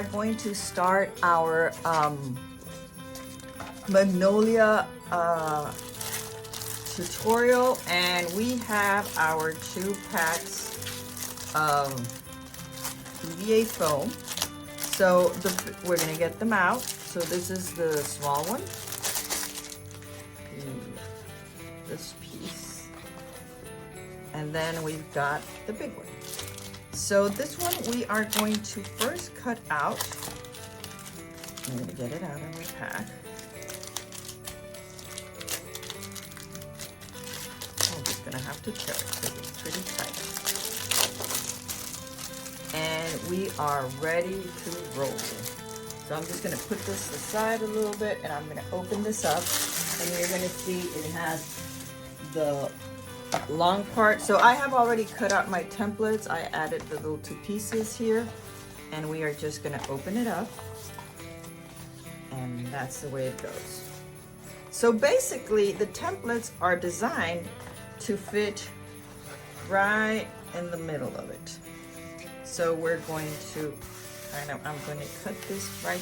are going to start our Magnolia tutorial, and we have our 2 packs of EVA foam. So we're going to get them out. So this is the small one, this piece, and then we've got the big one. So this one we are going to first cut out. I'm going to get it out of the pack. I'm just going to have to tear it because it's pretty tight. And we are ready to roll. So I'm just going to put this aside a little bit, and I'm going to open this up, and you're going to see it has the long part. So I have already cut out my templates. I added the little 2 pieces here, and we are just going to open it up, and that's the way it goes. So basically the templates are designed to fit right in the middle of it. So we're going to I'm going to cut this right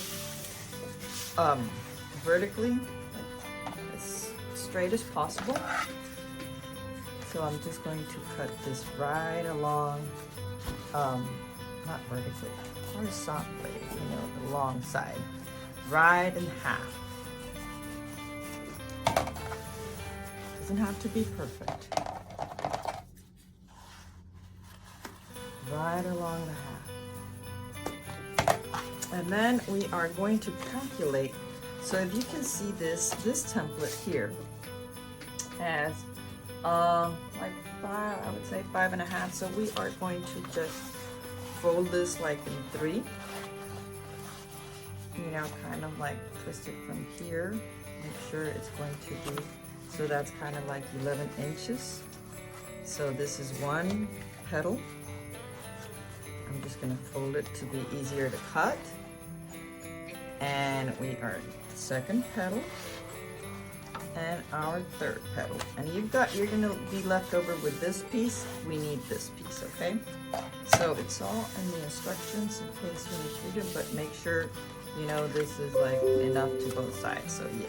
vertically, as straight as possible. So I'm just going to cut this right along, not vertically, horizontally, you know, the long side, right in half. Doesn't have to be perfect. Right along the half. And then we are going to calculate. So if you can see this template here has like 5, I would say 5.5. So we are going to just fold this like in 3. You know, kind of like twist it from here. Make sure it's going to be, so that's kind of like 11 inches. So this is 1 petal. I'm just going to fold it to be easier to cut. And we are 2nd petal and our 3rd petal. And you're going to be left over with this piece. We need this piece, okay? So it's all in the instructions in case you need to read them, but make sure you know this is like enough to both sides. So yeah,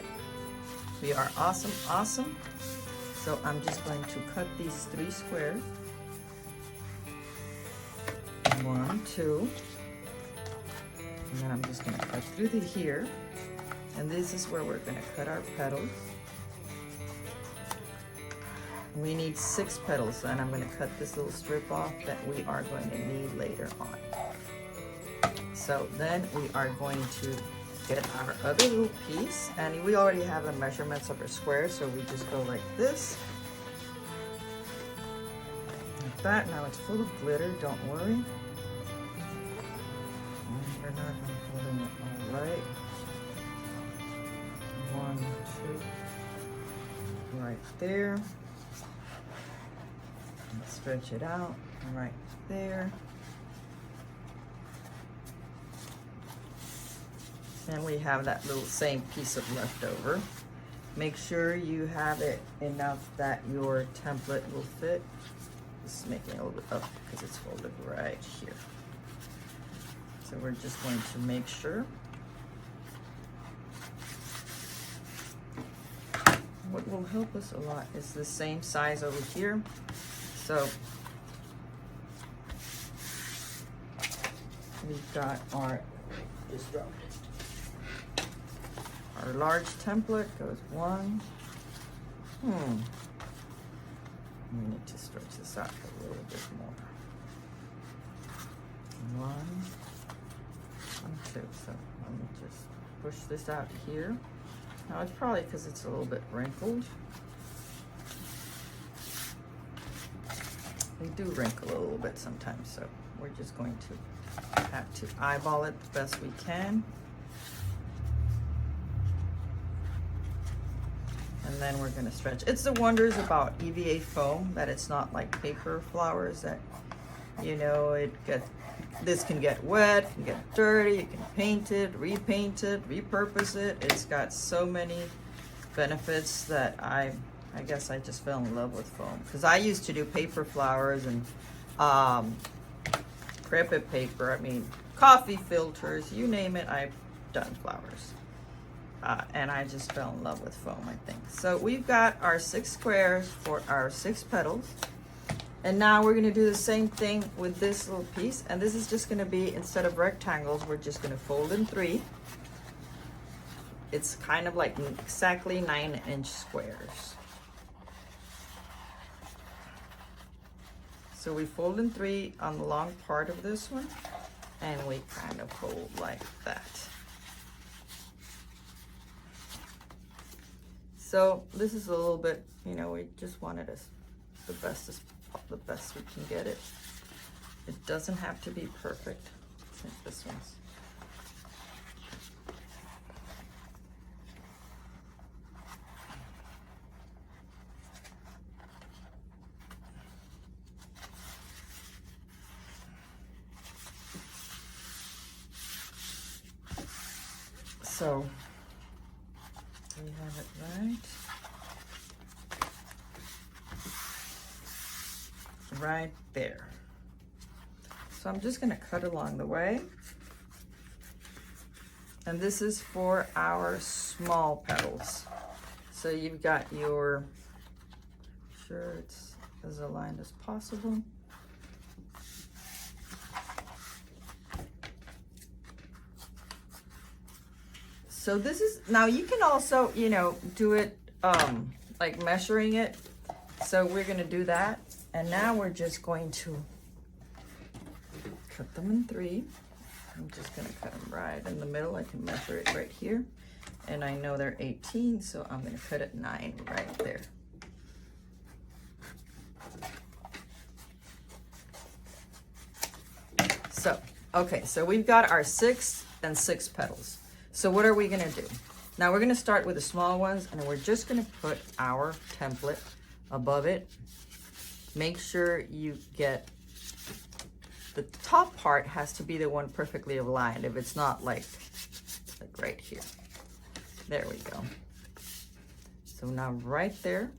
we are awesome. So I'm just going to cut these 3 squares. 1, 2, and then I'm just going to cut through here, and this is where we're going to cut our petals. We need 6 petals, and I'm going to cut this little strip off that we are going to need later on. So then we are going to get our other little piece, and we already have the measurements of our square, so we just go like this. Like that. Now it's full of glitter, don't worry. We're not holding it all right. 1, 2, right there. And stretch it out right there. And we have that little same piece of leftover. Make sure you have it enough that your template will fit. Just making it a little bit up because it's folded right here. So we're just going to make sure. What will help us a lot is the same size over here. So we've got our, just dropped it. Our large template goes 1. We need to stretch this out a little bit more. 1, 2. So let me just push this out here. Now it's probably because it's a little bit wrinkled. They do wrinkle a little bit sometimes, so we're just going to have to eyeball it the best we can. And then we're going to stretch. It's the wonders about EVA foam that it's not like paper flowers that, you know, this can get wet, can get dirty, you can paint it, repaint it, repurpose it. It's got so many benefits that I guess I just fell in love with foam. Because I used to do paper flowers and crepit paper, coffee filters, you name it, I've done flowers. And I just fell in love with foam, I think. So we've got our 6 squares for our 6 petals. And now we're gonna do the same thing with this little piece. And this is just gonna be, instead of rectangles, we're just gonna fold in 3. It's kind of like exactly 9-inch squares. So we fold in 3 on the long part of this one, and we kind of fold like that. So this is a little bit, you know, we just wanted the best we can get it. It doesn't have to be perfect. I think this one's. So we have it right there. So I'm just going to cut along the way. And this is for our small petals. So you've got your, sure it's as aligned as possible. So this is, now you can also, you know, do it like measuring it. So we're gonna do that. And now we're just going to cut them in 3. I'm just gonna cut them right in the middle. I can measure it right here. And I know they're 18, so I'm gonna cut it 9 right there. So, okay, so we've got our 6 and 6 petals. So what are we gonna do? Now we're gonna start with the small ones, and we're just gonna put our template above it. Make sure you get, the top part has to be the one perfectly aligned. If it's not, like right here. There we go. So now right there,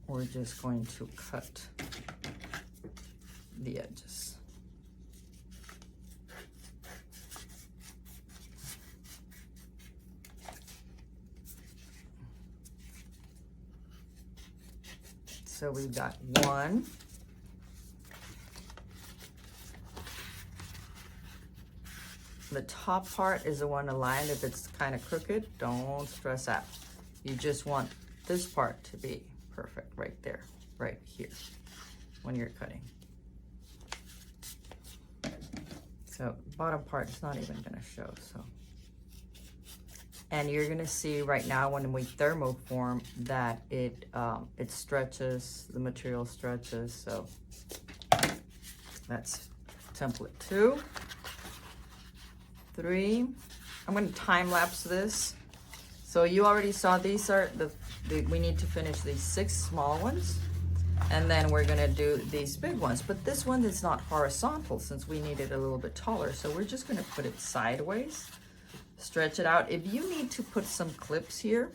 we're just going to cut the edges. So we've got 1. The top part is the one aligned. If it's kind of crooked, don't stress out. You just want this part to be perfect right there, right here, when you're cutting. So bottom part is not even gonna show, so. And you're gonna see right now when we thermoform that it stretches, the material stretches, so that's template 2. 3, I'm gonna time lapse this. So you already saw these are we need to finish these 6 small ones, and then we're gonna do these big ones. But this one is not horizontal since we need it a little bit taller, so we're just gonna put it sideways. Stretch it out. If you need to put some clips here,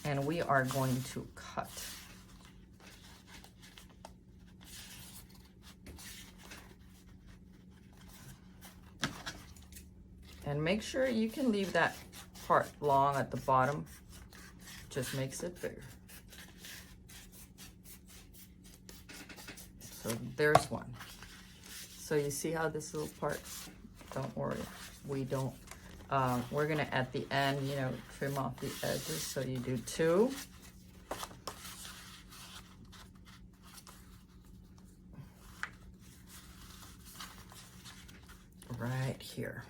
and we are going to cut. And make sure you can leave that part long at the bottom. Just makes it bigger. So there's one. So you see how this little part, don't worry. We don't, we're gonna at the end, you know, trim off the edges. So you do 2. Right here.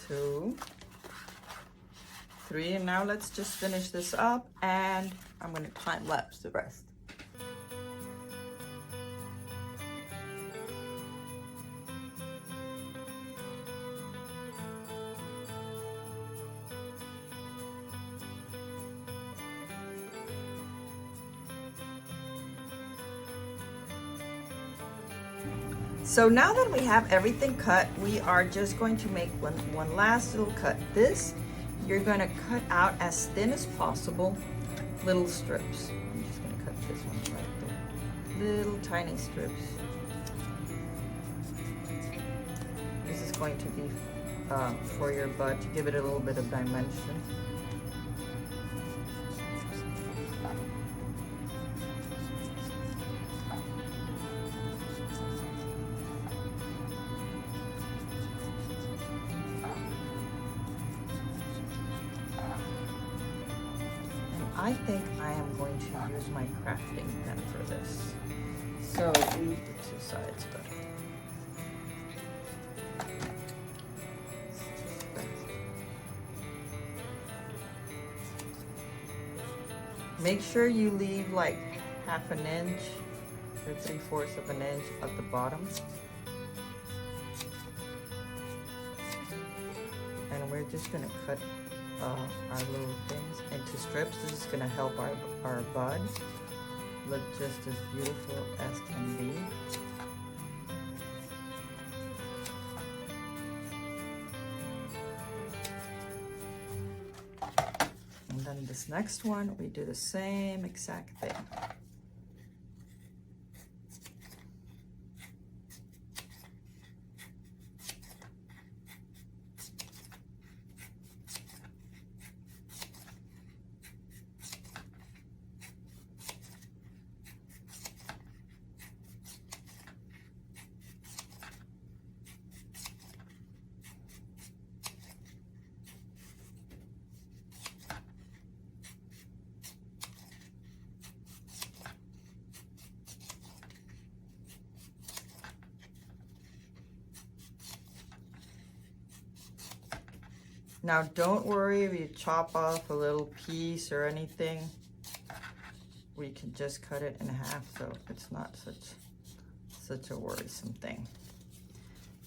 Two, 3, and now let's just finish this up, and I'm going to time lapse the rest. So now that we have everything cut, we are just going to make one last little cut. This, you're gonna cut out as thin as possible, little strips. I'm just gonna cut this one right there. Little tiny strips. This is going to be for your bud to give it a little bit of dimension. I think I am going to use my crafting pen for this. So leave the two sides, but make sure you leave like half an inch or 3/4 of an inch at the bottom. And we're just gonna cut our little things into strips. This is gonna help our bud look just as beautiful as can be. And then this next one, we do the same exact thing. Now don't worry if you chop off a little piece or anything. We can just cut it in half, so it's not such a worrisome thing.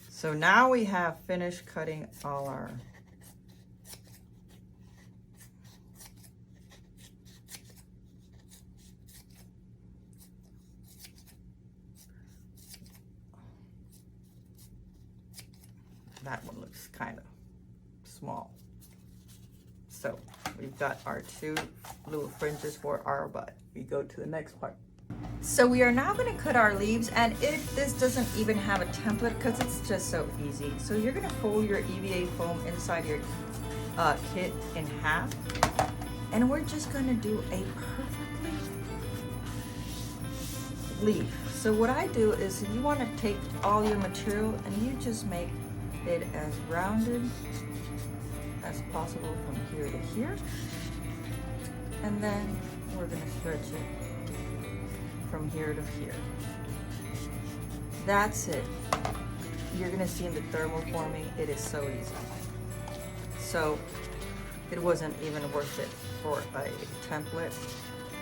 So now we have finished cutting all our that one looks kind of small. So we've got our two little fringes for our bud. We go to the next part. So we are now going to cut our leaves, and this doesn't even have a template because it's just so easy. So you're going to fold your EVA foam inside your kit in half, and we're just going to do a perfectly leaf. So what I do is, if you want to take all your material and you just make it as rounded as possible from here to here, and then we're going to stretch it from here to here. That's it. You're going to see in the thermoforming, it is so easy. So it wasn't even worth it for a template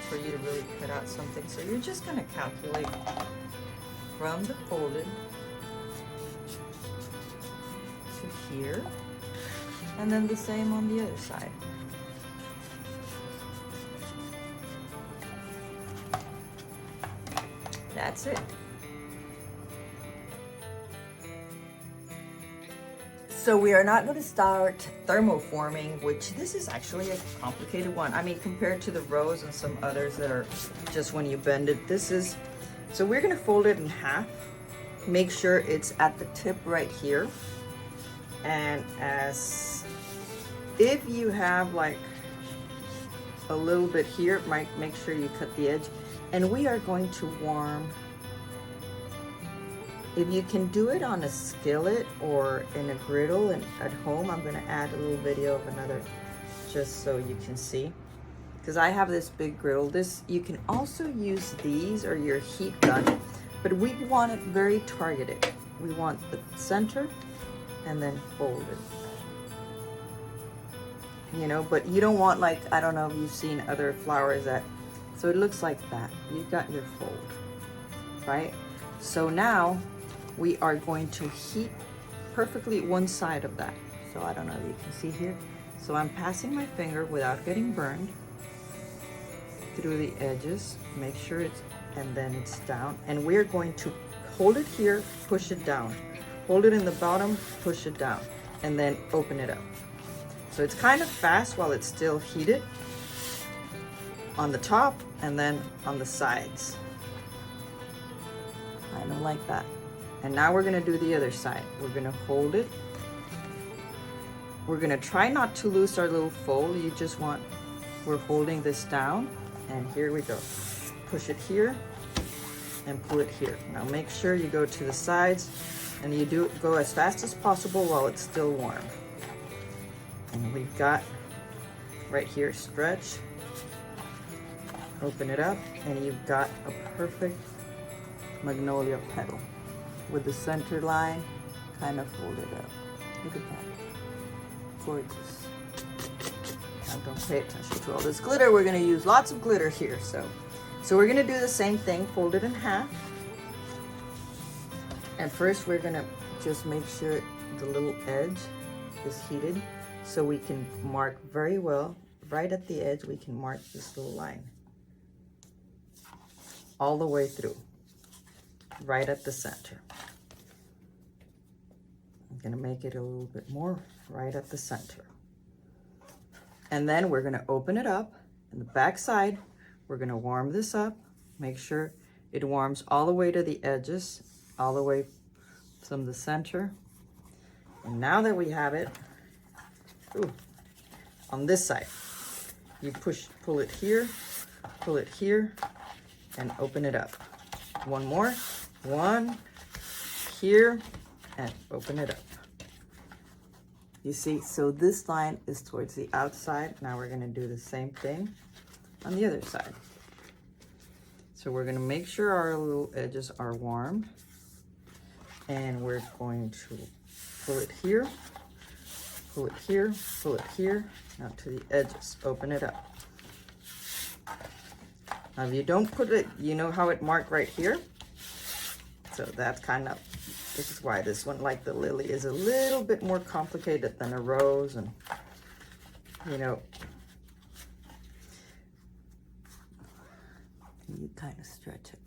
for you to really cut out something. So you're just going to calculate from the folded to here, and then the same on the other side. That's it. So we are not going to start thermoforming, which this is actually a complicated one. I mean, compared to the rose and some others that are just when you bend it, this is, so we're going to fold it in half. Make sure it's at the tip right here. And as if you have like a little bit here, make sure you cut the edge. And we are going to warm, if you can do it on a skillet or in a griddle and at home, I'm going to add a little video of another just so you can see, because I have this big griddle. This, you can also use these or your heat gun, but we want it very targeted. We want the center and then fold it, you know, but you don't want, like, I don't know if you've seen other flowers that, so it looks like that. You've got your fold, right? So now we are going to heat perfectly one side of that. So I don't know if you can see here. So I'm passing my finger without getting burned through the edges, make sure it's, and then it's down. And we're going to hold it here, push it down. Hold it in the bottom, push it down, and then open it up. So it's kind of fast while it's still heated on the top and then on the sides. Kind of like that. And now we're gonna do the other side. We're gonna hold it. We're gonna try not to lose our little fold. We're holding this down, and here we go. Push it here and pull it here. Now make sure you go to the sides and you go as fast as possible while it's still warm. And we've got right here, stretch, open it up, and you've got a perfect magnolia petal with the center line kind of folded up. Look at that. Gorgeous. Now don't pay attention to all this glitter. We're going to use lots of glitter here. So we're going to do the same thing, fold it in half. And first we're going to just make sure the little edge is heated so we can mark very well. Right at the edge we can mark this little line all the way through, right at the center. I'm going to make it a little bit more right at the center. And then we're going to open it up in the back side. We're going to warm this up. Make sure it warms all the way to the edges, all the way from the center. And now that we have it, on this side, you pull it here, and open it up. One more, one here, and open it up. You see, so this line is towards the outside. Now we're gonna do the same thing on the other side. So we're gonna make sure our little edges are warm, and we're going to pull it here, pull it here, pull it here, now to the edges, open it up. Now if you don't put it, you know how it marked right here? So that's kind of, this is why this one, like the lily, is a little bit more complicated than a rose. And you know, you kind of stretch it.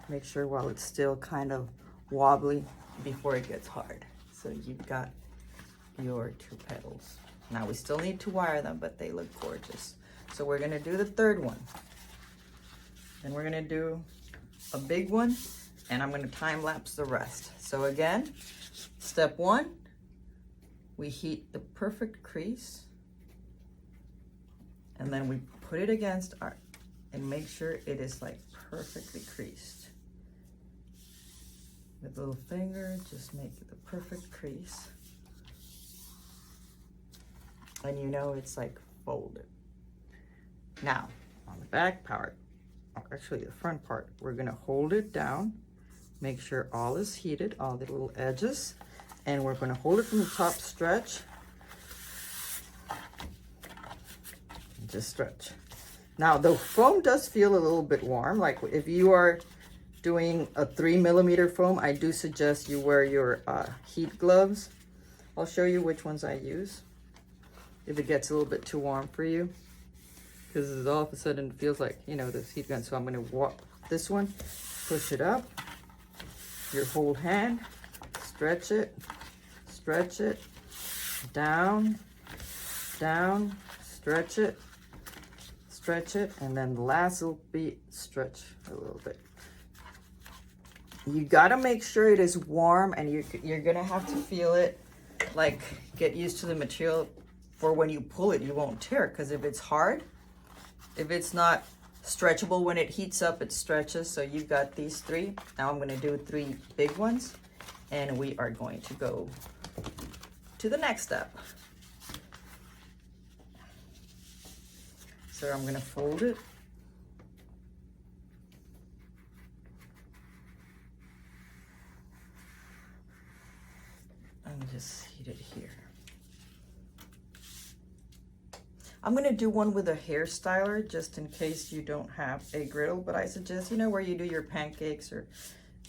Make sure while it's still kind of wobbly before it gets hard. So you've got your two petals. Now we still need to wire them, but they look gorgeous. So we're gonna do the third one. And we're gonna do a big one, and I'm gonna time lapse the rest. So again, step one, we heat the perfect crease, and then we put it against our, and make sure it is like perfectly creased. With little finger, just make it the perfect crease. And you know it's like folded. Now, on the back part, actually the front part, we're gonna hold it down, make sure all is heated, all the little edges, and we're gonna hold it from the top, stretch, just stretch. Now the foam does feel a little bit warm. Like if you are doing a 3mm foam, I do suggest you wear your heat gloves. I'll show you which ones I use if it gets a little bit too warm for you, because all of a sudden it feels like, you know, this heat gun. So I'm gonna walk this one, push it up, your whole hand, stretch it, down, down, stretch it, and then the last will be stretch a little bit. You gotta make sure it is warm, and you're gonna have to feel it, like get used to the material for when you pull it, you won't tear, because if it's hard, if it's not stretchable, when it heats up, it stretches. So you've got these three. Now I'm gonna do 3 big ones, and we are going to go to the next step. So I'm gonna fold it. And just heat it here. I'm gonna do one with a hair styler just in case you don't have a griddle, but I suggest, you know, where you do your pancakes or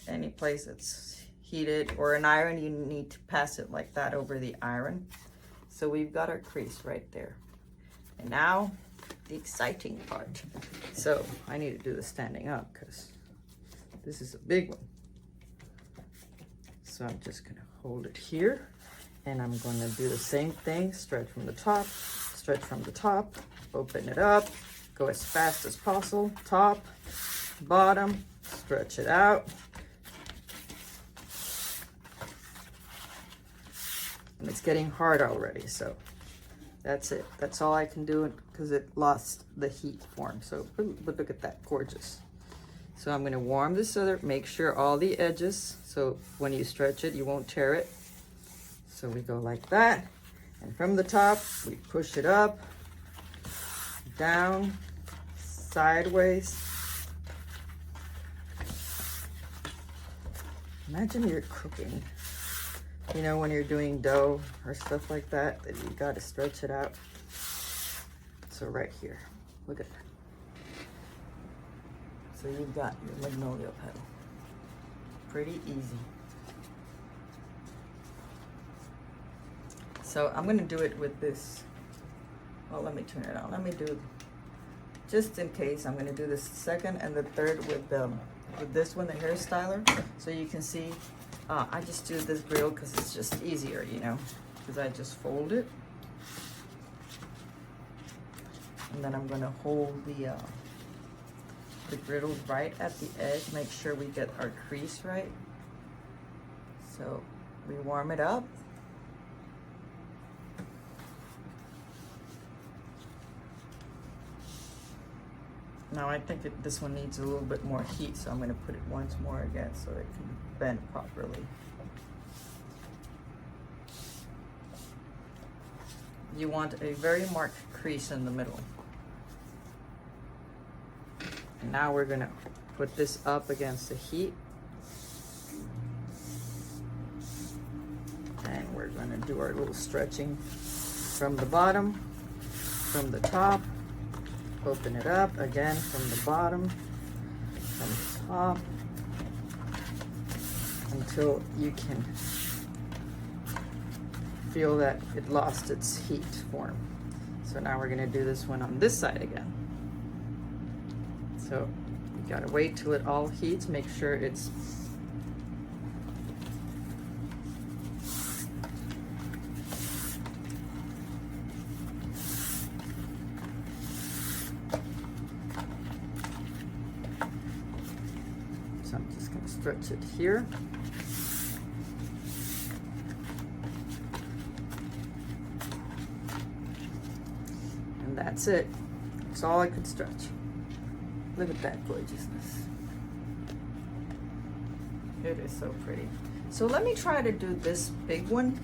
any place that's heated, or an iron, you need to pass it like that over the iron. So we've got our crease right there. And now the exciting part. So I need to do the standing up because this is a big one. So I'm just gonna hold it here, and I'm gonna do the same thing, stretch from the top, stretch from the top, open it up, go as fast as possible, top, bottom, stretch it out. And it's getting hard already, so that's it. That's all I can do because it lost the heat form. So, but look at that, gorgeous. So I'm gonna warm this other, make sure all the edges, so when you stretch it, you won't tear it. So we go like that. And from the top, we push it up, down, sideways. Imagine you're cooking. You know, when you're doing dough or stuff like that, that you gotta stretch it out. So right here, look at that. So you've got your magnolia petal. Pretty easy. So I'm gonna do it with this. Well, let me turn it on. Let me do, just in case, I'm gonna do the second and the third with this one, the hair styler. So you can see, I just do this griddle because it's just easier, you know, because I just fold it. And then I'm gonna hold the griddle right at the edge, make sure we get our crease right. So we warm it up. Now I think this one needs a little bit more heat, so I'm going to put it once more again so it can bend properly. You want a very marked crease in the middle. And now we're going to put this up against the heat. And we're going to do our little stretching from the bottom, from the top. Open it up again from the bottom, from the top, until you can feel that it lost its heat form. So now we're gonna do this one on this side again. So you gotta wait till it all heats, make sure it's stretch it here. And that's it. That's all I could stretch. Look at that gorgeousness. It is so pretty. So let me try to do this big one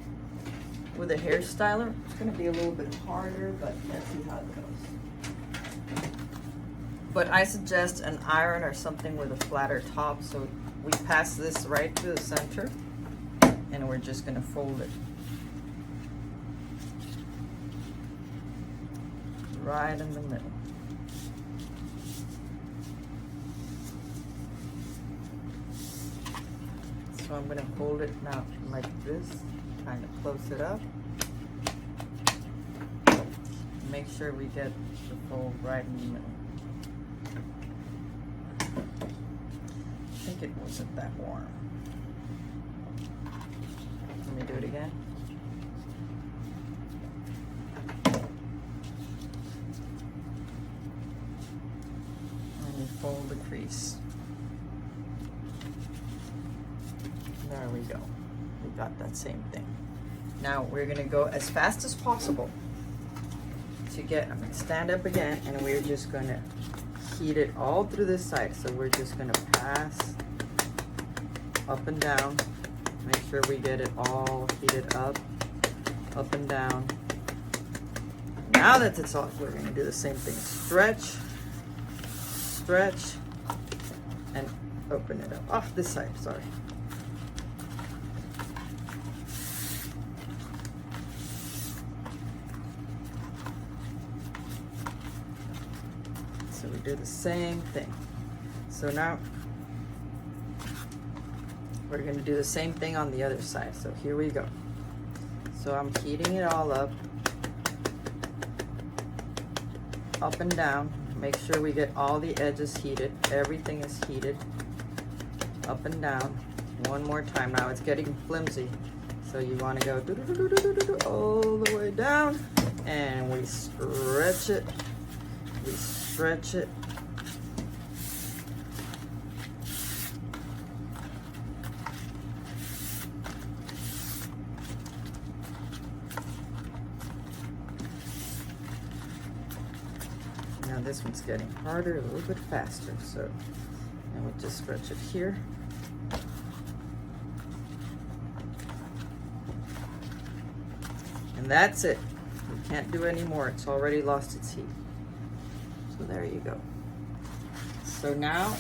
with a hair styler. It's going to be a little bit harder, but let's see how it goes. But I suggest an iron or something with a flatter top. So we pass this right to the center, and we're just going to fold it right in the middle. So I'm going to hold it now like this, kind of close it up. Make sure we get the fold right in the middle. I think it wasn't that warm. Let me do it again. And you fold the crease. There we go. We got that same thing. Now we're gonna go as fast as possible to get, I'm gonna stand up again, and we're just gonna heat it all through this side. So we're just gonna pass up and down, make sure we get it all heated up and down. Now that it's off, we're gonna do the same thing. Stretch, stretch, and open it up. Off this side, sorry. So we do the same thing. So now we're going to do the same thing on the other side. So here we go. So I'm heating it all up and down. Make sure we get all the edges heated. Everything is heated up and down. One more time. Now it's getting flimsy. So you want to go all the way down, and we stretch it. We stretch it. Now this one's getting harder, a little bit faster. So and we just stretch it here. And that's it. We can't do any more. It's already lost its heat. So there you go. So now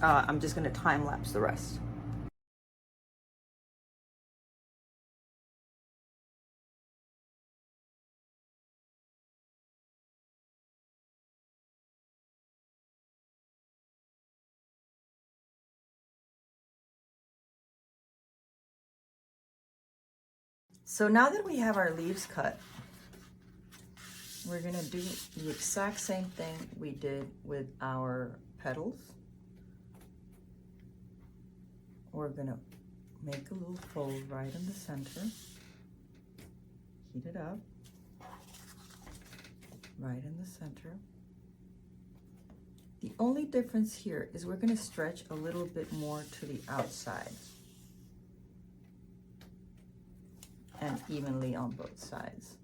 I'm just going to time lapse the rest. So now that we have our leaves cut, we're gonna do the exact same thing we did with our petals. We're gonna make a little fold right in the center, heat it up, right in the center. The only difference here is we're gonna stretch a little bit more to the outside. And evenly on both sides.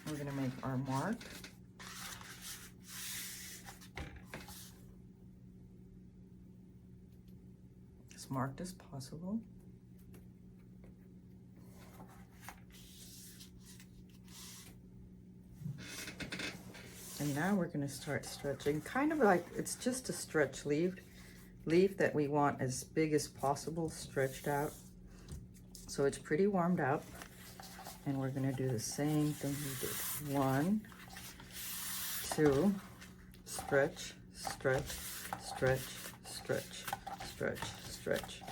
We're going to make our mark. As marked as possible. And now we're going to start stretching, kind of like it's just a stretch leaf that we want as big as possible stretched out. So it's pretty warmed up. And we're going to do the same thing we did. 1, 2, stretch, stretch, stretch, stretch, stretch, stretch.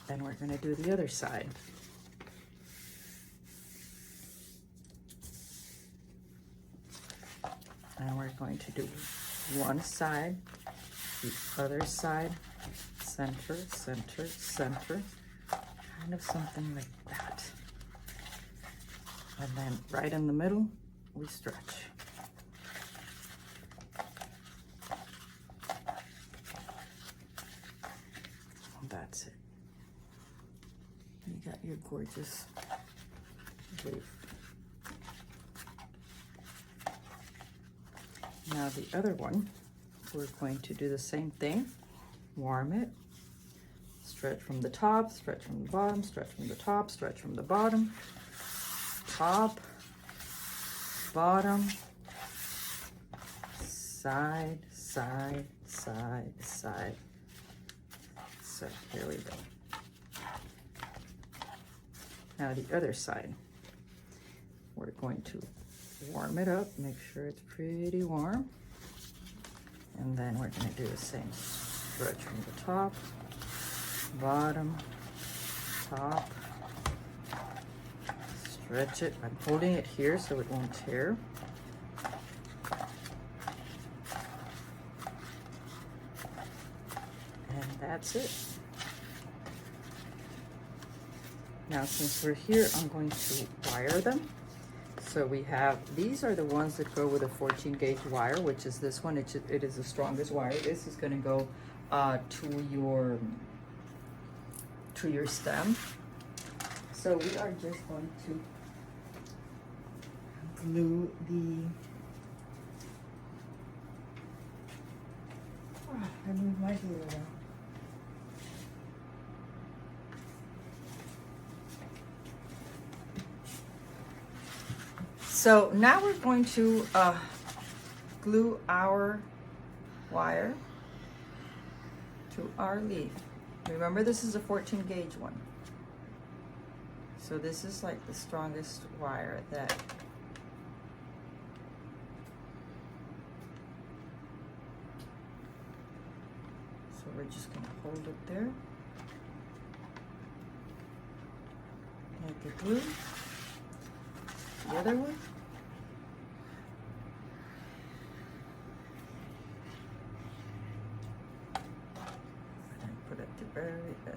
And we're going to do the other side. And we're going to do one side, the other side, center, center, center, kind of something like that. And then right in the middle, we stretch. And that's it. You got your gorgeous leaf. Now the other one, we're going to do the same thing. Warm it. Stretch from the top, stretch from the bottom, stretch from the top, stretch from the bottom. Top, bottom, side, side, side, side. So here we go. Now the other side. We're going to warm it up, make sure it's pretty warm. And then we're going to do the same. Stretch from the top, bottom, top. Stretch it. I'm holding it here so it won't tear. And that's it. Now since we're here, I'm going to wire them. So we have, these are the ones that go with a 14 gauge wire, which is this one. It is the strongest wire. This is going to go to your stem. So we are just going to glue I moved my glue around. So now we're going to glue our wire to our leaf. Remember, this is a 14 gauge one. So this is like the strongest wire that so we're just going to hold it there. Make the glue. the other one. And put it at the very edge.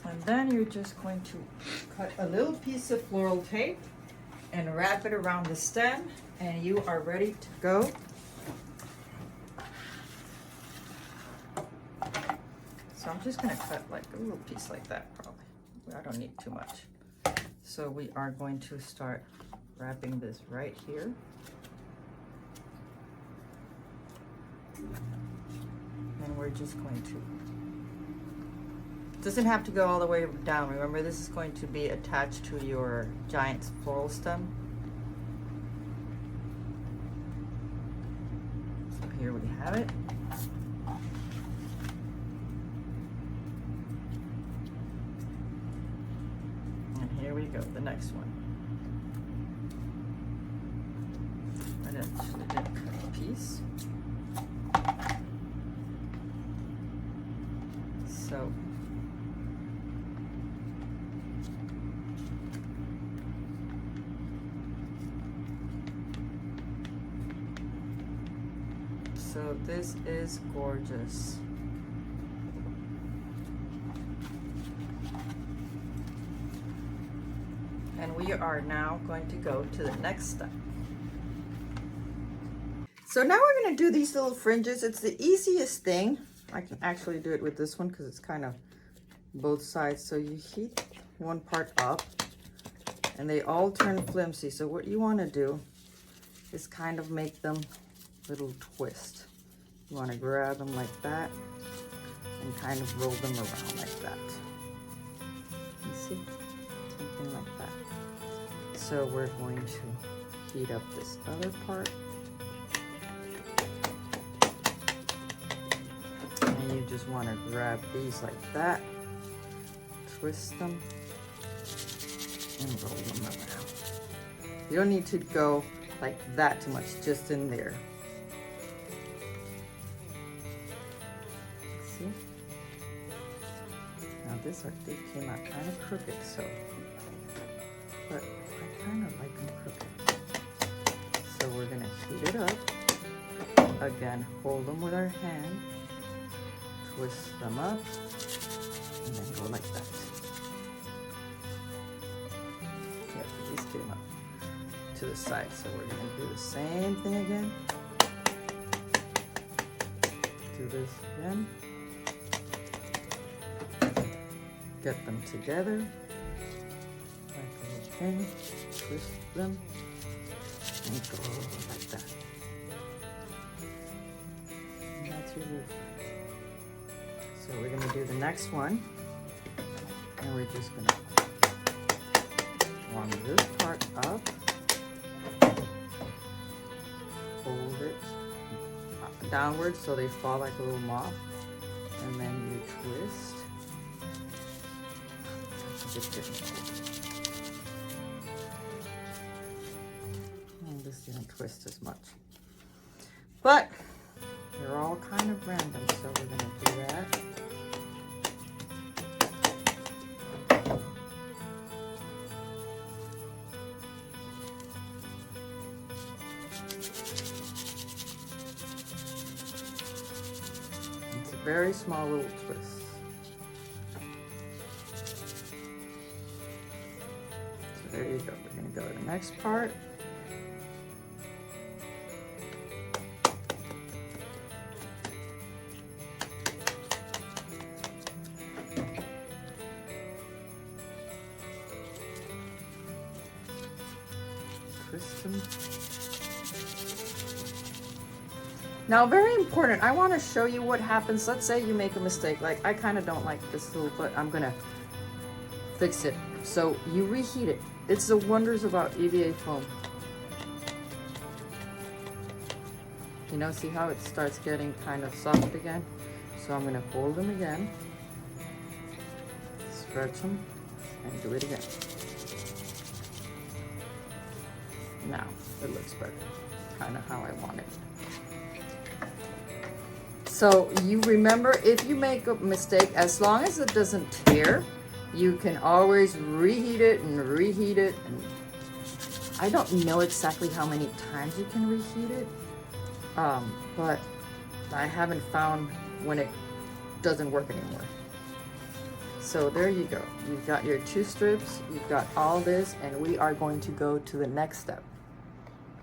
And then you're just going to cut a little piece of floral tape and wrap it around the stem, and you are ready to go. So I'm just going to cut like a little piece like that, probably. I don't need too much. So we are going to start wrapping this right here. And we're just going to, doesn't have to go all the way down. Remember, this is going to be attached to your giant floral stem. So here we have it. And here we go, the next one. I actually did cut a piece. So this is gorgeous. And we are now going to go to the next step. So now we're going to do these little fringes. It's the easiest thing. I can actually do it with this one because it's kind of both sides. So you heat one part up and they all turn flimsy. So what you want to do is kind of make them little twist. You want to grab them like that and kind of roll them around like that. You see? Something like that. So we're going to heat up this other part. And you just want to grab these like that, twist them, and roll them around. You don't need to go like that too much, just in there. See? Now this they came out kind of crooked, so, but I kind of like them crooked. So we're gonna heat it up. Again, hold them with our hand, twist them up, and then go like that. Yeah, these came up to the side, so we're gonna do the same thing again. Do this again. Get them together like a little thing, twist them, and go like that. And that's your roof. So we're gonna do the next one, and we're just gonna warm this part up, hold it downward so they fall like a little moth, and then you twist. And this didn't twist as much, but they're all kind of random, so we're going to do that. It's a very small little twist. There you go. We're going to go to the next part. Twist them. Now, very important, I want to show you what happens. Let's say you make a mistake. Like, I kind of don't like this little, but I'm going to fix it. So you reheat it. It's the wonders about EVA foam. You know, see how it starts getting kind of soft again? So I'm gonna hold them again, stretch them, and do it again. Now it looks better, kind of how I want it. So you remember, if you make a mistake, as long as it doesn't tear, you can always reheat it and reheat it. And I don't know exactly how many times you can reheat it, but I haven't found when it doesn't work anymore. So there you go. You've got your 2 strips, you've got all this, and we are going to go to the next step.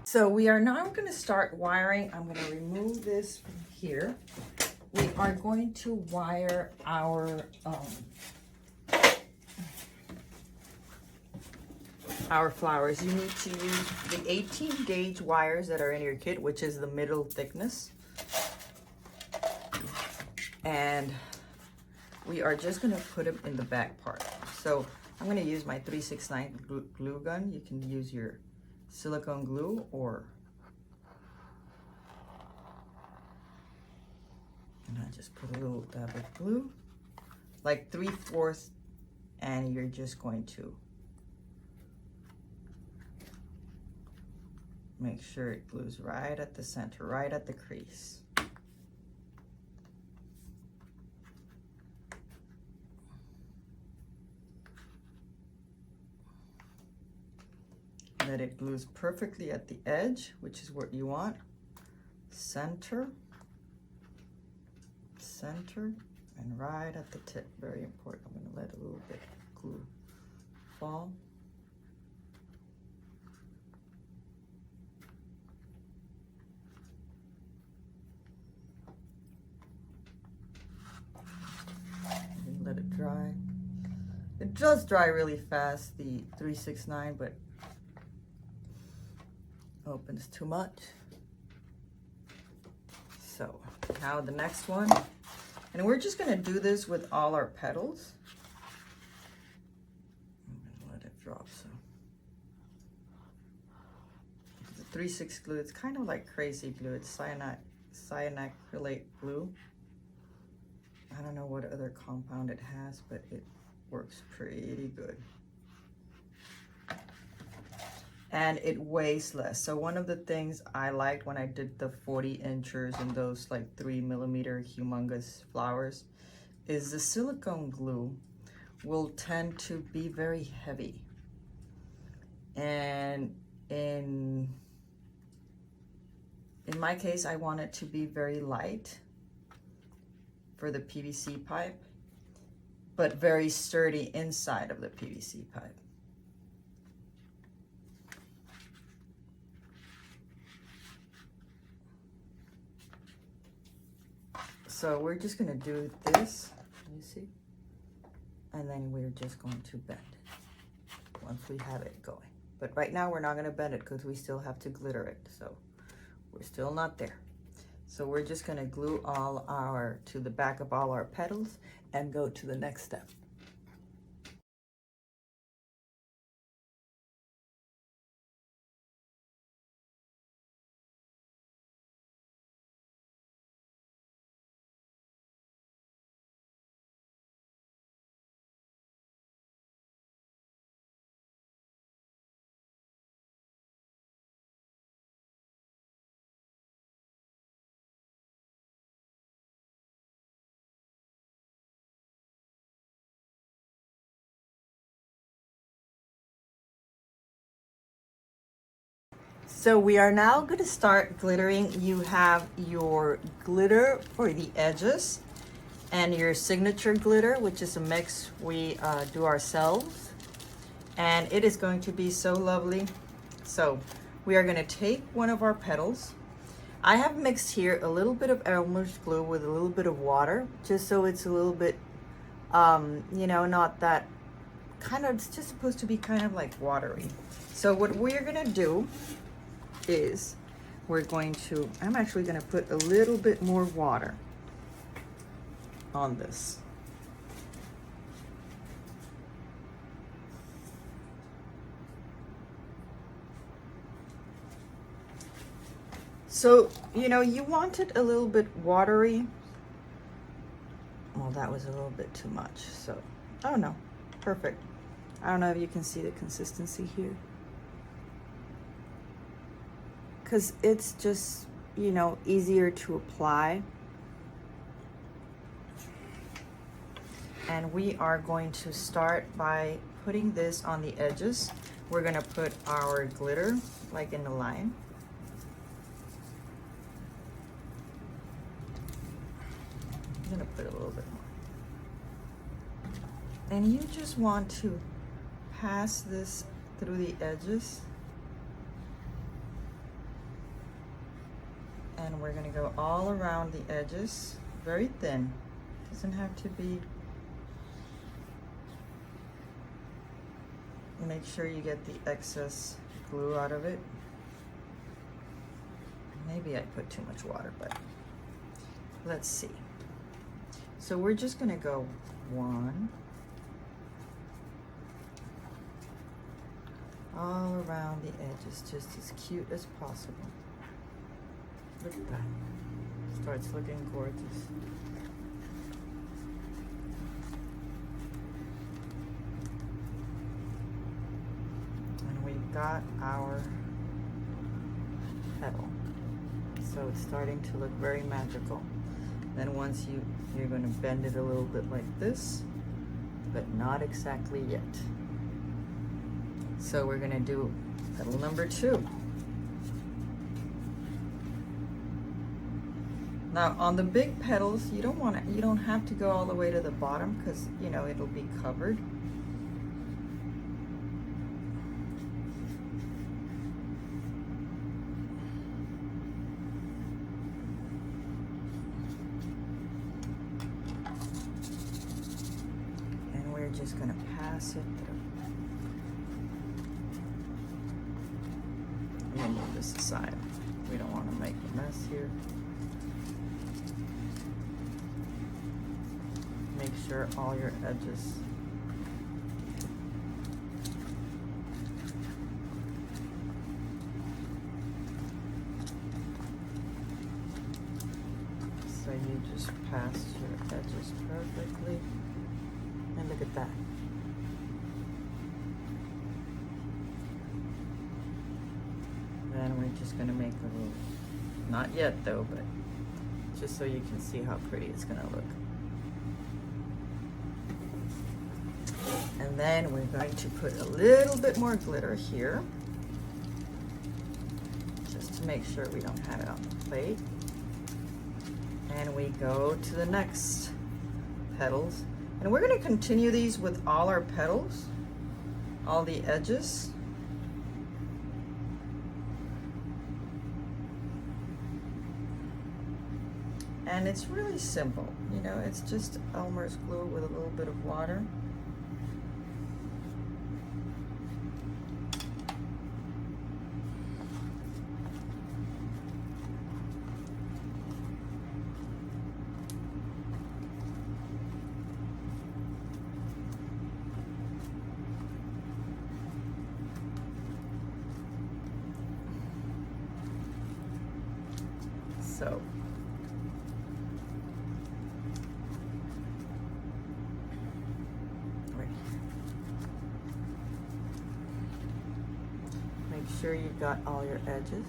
So we are now going to start wiring. I'm going to remove this from here. We are going to wire our flowers. You need to use the 18 gauge wires that are in your kit, which is the middle thickness. And we are just going to put them in the back part. So I'm going to use my 369 glue gun. You can use your silicone glue, and I just put a little dab of glue, like 3/4, and you're just going to make sure it glues right at the center, right at the crease. That it glues perfectly at the edge, which is what you want. Center, and right at the tip. Very important. I'm going to let a little bit of glue fall. And let it dry. It does dry really fast, the 369, but opens too much. So now the next one, and we're just going to do this with all our petals. I'm going to let it drop. So the 3/6 glue, it's kind of like crazy glue. It's cyanacrylate glue. I don't know what other compound it has, but it works pretty good. And it weighs less. So one of the things I liked when I did the 40 inches and those like 3mm humongous flowers is the silicone glue will tend to be very heavy. And in my case, I want it to be very light for the PVC pipe, but very sturdy inside of the PVC pipe. So we're just going to do this, you see, and then we're just going to bend it once we have it going. But right now we're not going to bend it because we still have to glitter it, so we're still not there. So we're just going to glue to the back of all our petals and go to the next step. So we are now going to start glittering. You have your glitter for the edges and your signature glitter, which is a mix we do ourselves. And it is going to be so lovely. So we are going to take one of our petals. I have mixed here a little bit of Elmer's glue with a little bit of water, just so it's a little bit, you know, not that kind of, it's just supposed to be kind of like watery. So what we're going to do is I'm actually going to put a little bit more water on this. So, you know, you want it a little bit watery. Well, that was a little bit too much. So, oh no, perfect. I don't know if you can see the consistency here. Because it's just, you know, easier to apply. And we are going to start by putting this on the edges. We're gonna put our glitter like in the line. I'm gonna put a little bit more. And you just want to pass this through the edges. And we're gonna go all around the edges, very thin. Doesn't have to be. Make sure you get the excess glue out of it. Maybe I put too much water, but let's see. So we're just gonna go 1, all around the edges, just as cute as possible. Look at that. Starts looking gorgeous. Got our petal, so it's starting to look very magical. Then once you're going to bend it a little bit like this, but not exactly yet. So we're going to do petal number 2. Now on the big petals, you don't have to go all the way to the bottom, because you know it'll be covered. Just going to pass it through. I'm going to move this aside. We don't want to make a mess here. Make sure all your edges so you just pass your edges perfectly. And look at that. Then we're just going to make a little, not yet though, but just so you can see how pretty it's going to look. And then we're going to put a little bit more glitter here, just to make sure we don't have it on the plate. And we go to the next petals. And we're going to continue these with all our petals, all the edges. And it's really simple, you know, it's just Elmer's glue with a little bit of water. So right here. Make sure you've got all your edges.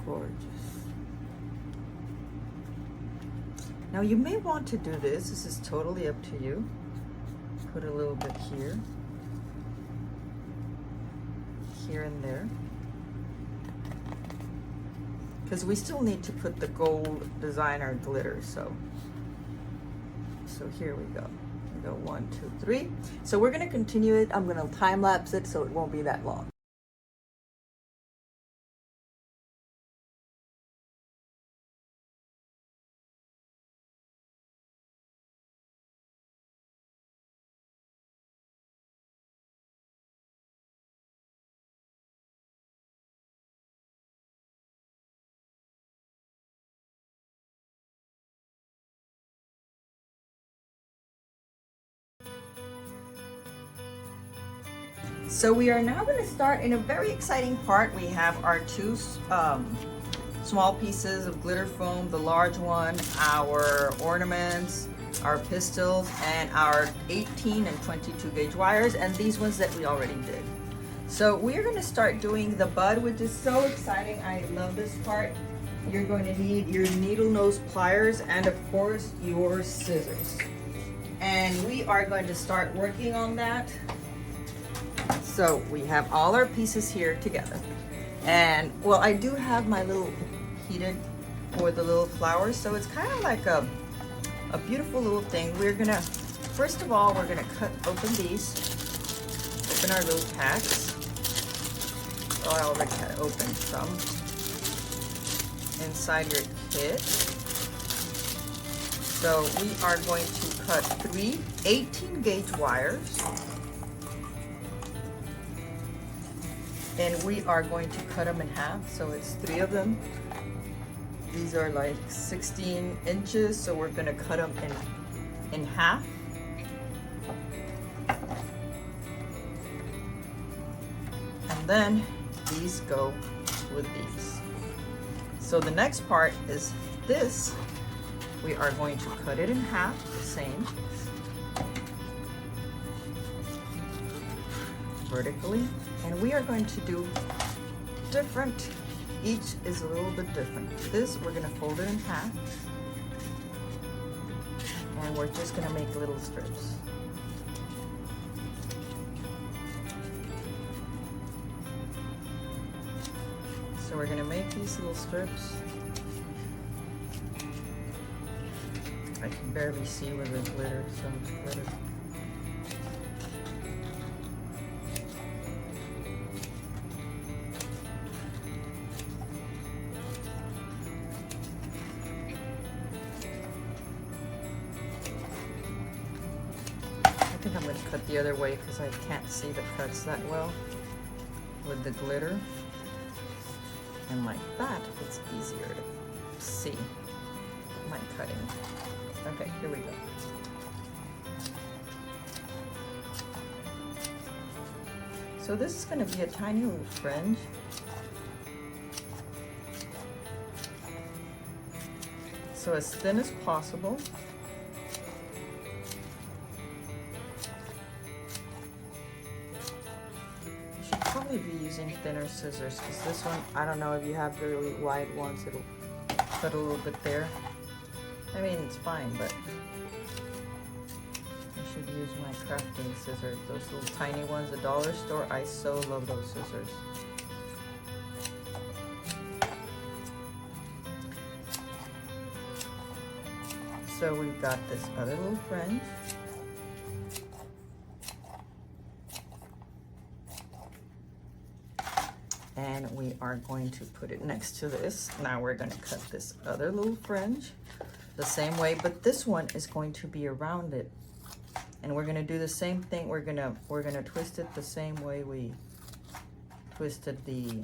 Gorgeous. Now you may want to do this. This is totally up to you. Put a little bit here. Here and there. Because we still need to put the gold designer glitter, so here we go. We go 1, 2, 3. So we're going to continue it. I'm going to time lapse it so it won't be that long. So we are now going to start in a very exciting part. We have our 2 small pieces of glitter foam, the large one, our ornaments, our pistils, and our 18 and 22 gauge wires, and these ones that we already did. So we're going to start doing the bud, which is so exciting. I love this part. You're going to need your needle nose pliers and of course your scissors. And we are going to start working on that. So we have all our pieces here together. And well, I do have my little heated for the little flowers. So it's kind of like a beautiful little thing. We're gonna, first of all, we're gonna cut open these, open our little packs. Oh, I already had opened some inside your kit. So we are going to cut 3 18 gauge wires. And we are going to cut them in half. So it's 3 of them. These are like 16 inches. So we're gonna cut them in half. And then these go with these. So the next part is this. We are going to cut it in half, the same, vertically, and we are going to do different. Each is a little bit different. This, we're going to fold it in half, and we're just going to make little strips. So we're going to make these little strips. I can barely see with the glitter, so much glitter. I think I'm going to cut the other way because I can't see the cuts that well with the glitter. And like that, it's easier to see my cutting. Okay, here we go. So this is going to be a tiny little fringe. So as thin as possible. You should probably be using thinner scissors because this one, I don't know if you have really wide ones, it'll cut a little bit there. I mean, it's fine, but I should use my crafting scissors. Those little tiny ones, the dollar store. I so love those scissors. So we've got this other little fringe. And we are going to put it next to this. Now we're going to cut this other little fringe the same way, but this one is going to be around it, and we're going to do the same thing. We're going to twist it the same way we twisted the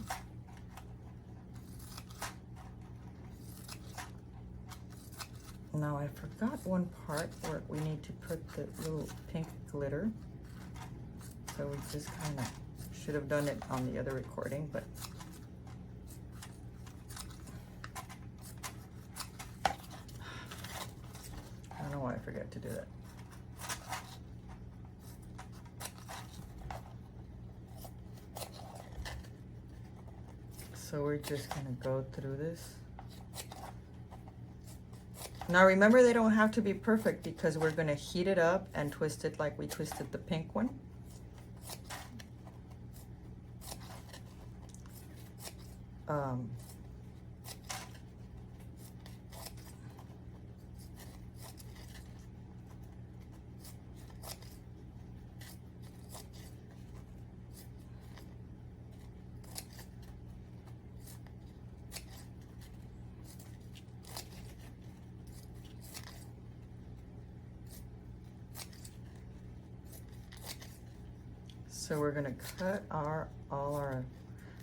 now I forgot one part where we need to put the little pink glitter, so we just kind of should have done it on the other recording, but I don't know why I forgot to do that. So we're just gonna go through this. Now remember, they don't have to be perfect because we're gonna heat it up and twist it like we twisted the pink one. So we're gonna cut all our,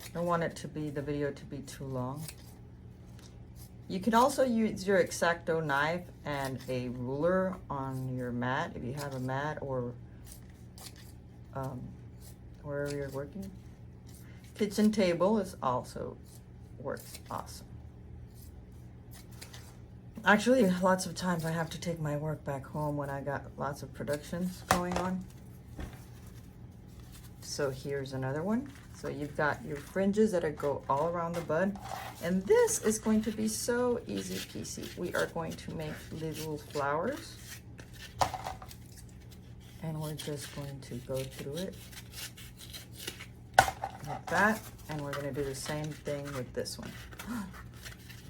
I don't want it to be, the video to be too long. You can also use your X-Acto knife and a ruler on your mat, if you have a mat, or wherever you're working. Kitchen table is also works awesome. Actually, lots of times I have to take my work back home when I got lots of productions going on. So here's another one. So you've got your fringes that go all around the bud. And this is going to be so easy peasy. We are going to make little flowers. And we're just going to go through it like that. And we're gonna do the same thing with this one.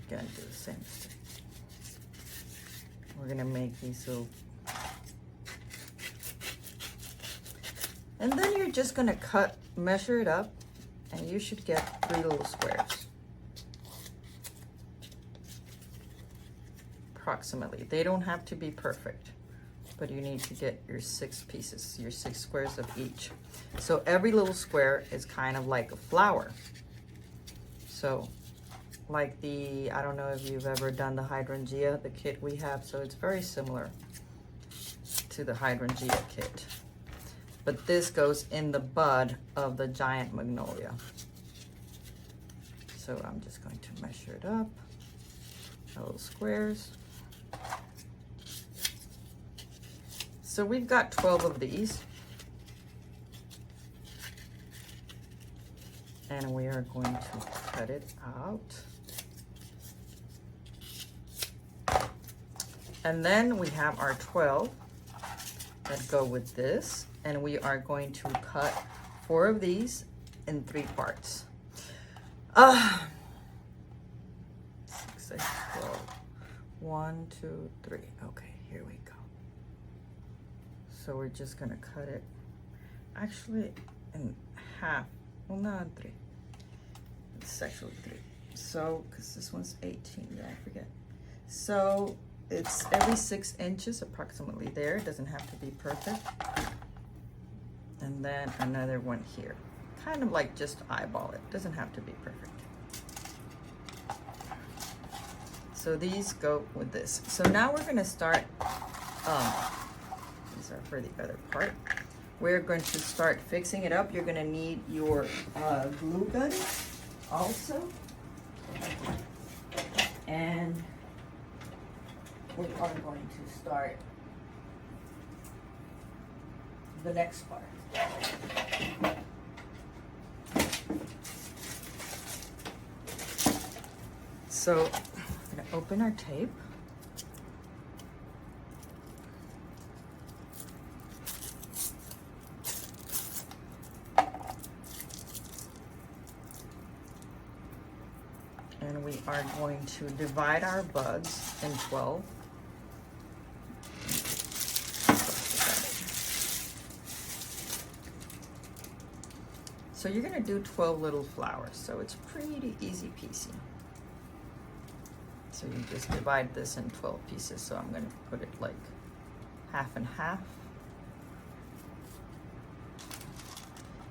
Gonna do the same thing. We're gonna make these little, and then you're just gonna cut, measure it up, and you should get 3 little squares. Approximately. They don't have to be perfect, but you need to get your 6 pieces, your 6 squares of each. So every little square is kind of like a flower. So like the, I don't know if you've ever done the hydrangea, the kit we have, so it's very similar to the hydrangea kit. But this goes in the bud of the giant magnolia. So I'm just going to measure it up, little squares. So we've got 12 of these. And we are going to cut it out. And then we have our 12 that go with this. And we are going to cut 4 of these in 3 parts. 6, 8, 12. 1, 2, 3. Okay, here we go. So we're just gonna cut it actually in half. Well, not in 3. It's actually 3. So, because this one's 18, yeah, I forget. So it's every 6 inches approximately there. It doesn't have to be perfect. And then another one here. Kind of like just eyeball it. Doesn't have to be perfect. So these go with this. So now we're gonna start, these are for the other part. We're going to start fixing it up. You're gonna need your glue gun also. And we are going to start the next part. So I'm gonna open our tape. And we are going to divide our buds in 12. So you're gonna do 12 little flowers, so it's pretty easy peasy. So you just divide this in 12 pieces. So I'm gonna put it like half and half.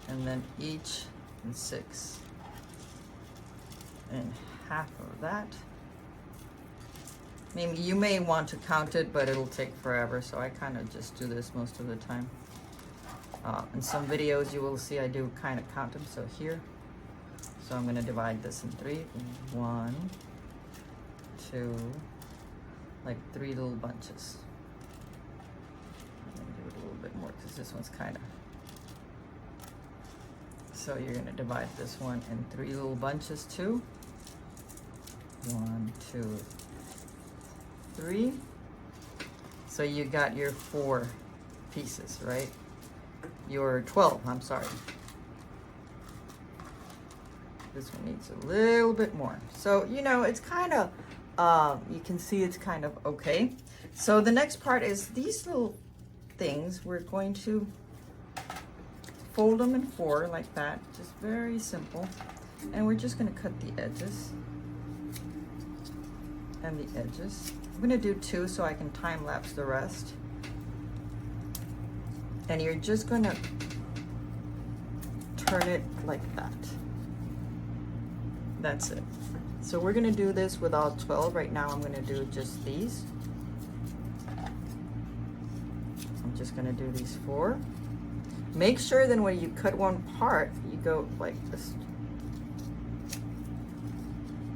And then each in 6. And half of that. I mean, you may want to count it, but it'll take forever. So I kind of just do this most of the time. In some videos you will see I do kind of count them. So here, so I'm gonna divide this in 3. 1, 2, like 3 little bunches. I'm gonna do it a little bit more because this one's kind of. So you're gonna divide this one in 3 little bunches too. 1, 2, 3. So you got your 4 pieces, right? Your 12, I'm sorry. This one needs a little bit more. So, you know, it's kind of, you can see it's kind of okay. So the next part is these little things. We're going to fold them in 4 like that. Just very simple. And we're just going to cut the edges. And the edges. I'm going to do 2 so I can time lapse the rest. And you're just going to turn it like that. That's it. So we're going to do this with all 12. Right now I'm going to do just these. I'm just going to do these 4. Make sure then when you cut one part, you go like this.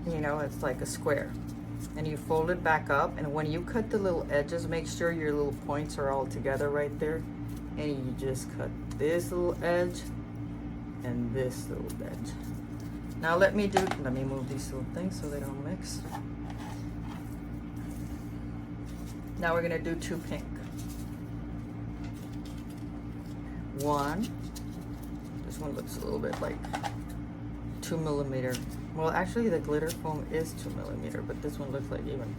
You know, it's like a square. and you fold it back up, and when you cut the little edges, make sure your little points are all together right there, and you just cut this little edge and this little edge. Now let me move these little things so they don't mix. Now we're gonna do 2 pink. 1, this one looks a little bit like 2 millimeter. Well, actually the glitter foam is 2 millimeter, but this one looks like even.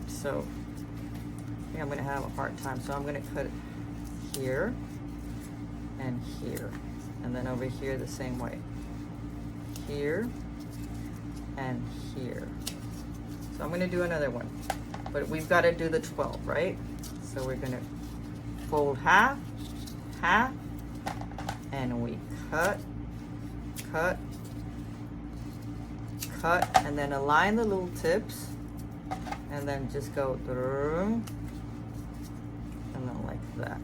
So I think I'm gonna have a hard time. So I'm gonna cut it here and here, and then over here the same way. Here and here. So I'm gonna do another one, but we've got to do the 12, right? So we're gonna fold half, half, and we cut, cut, cut, and then align the little tips, and then just go through, and then like that.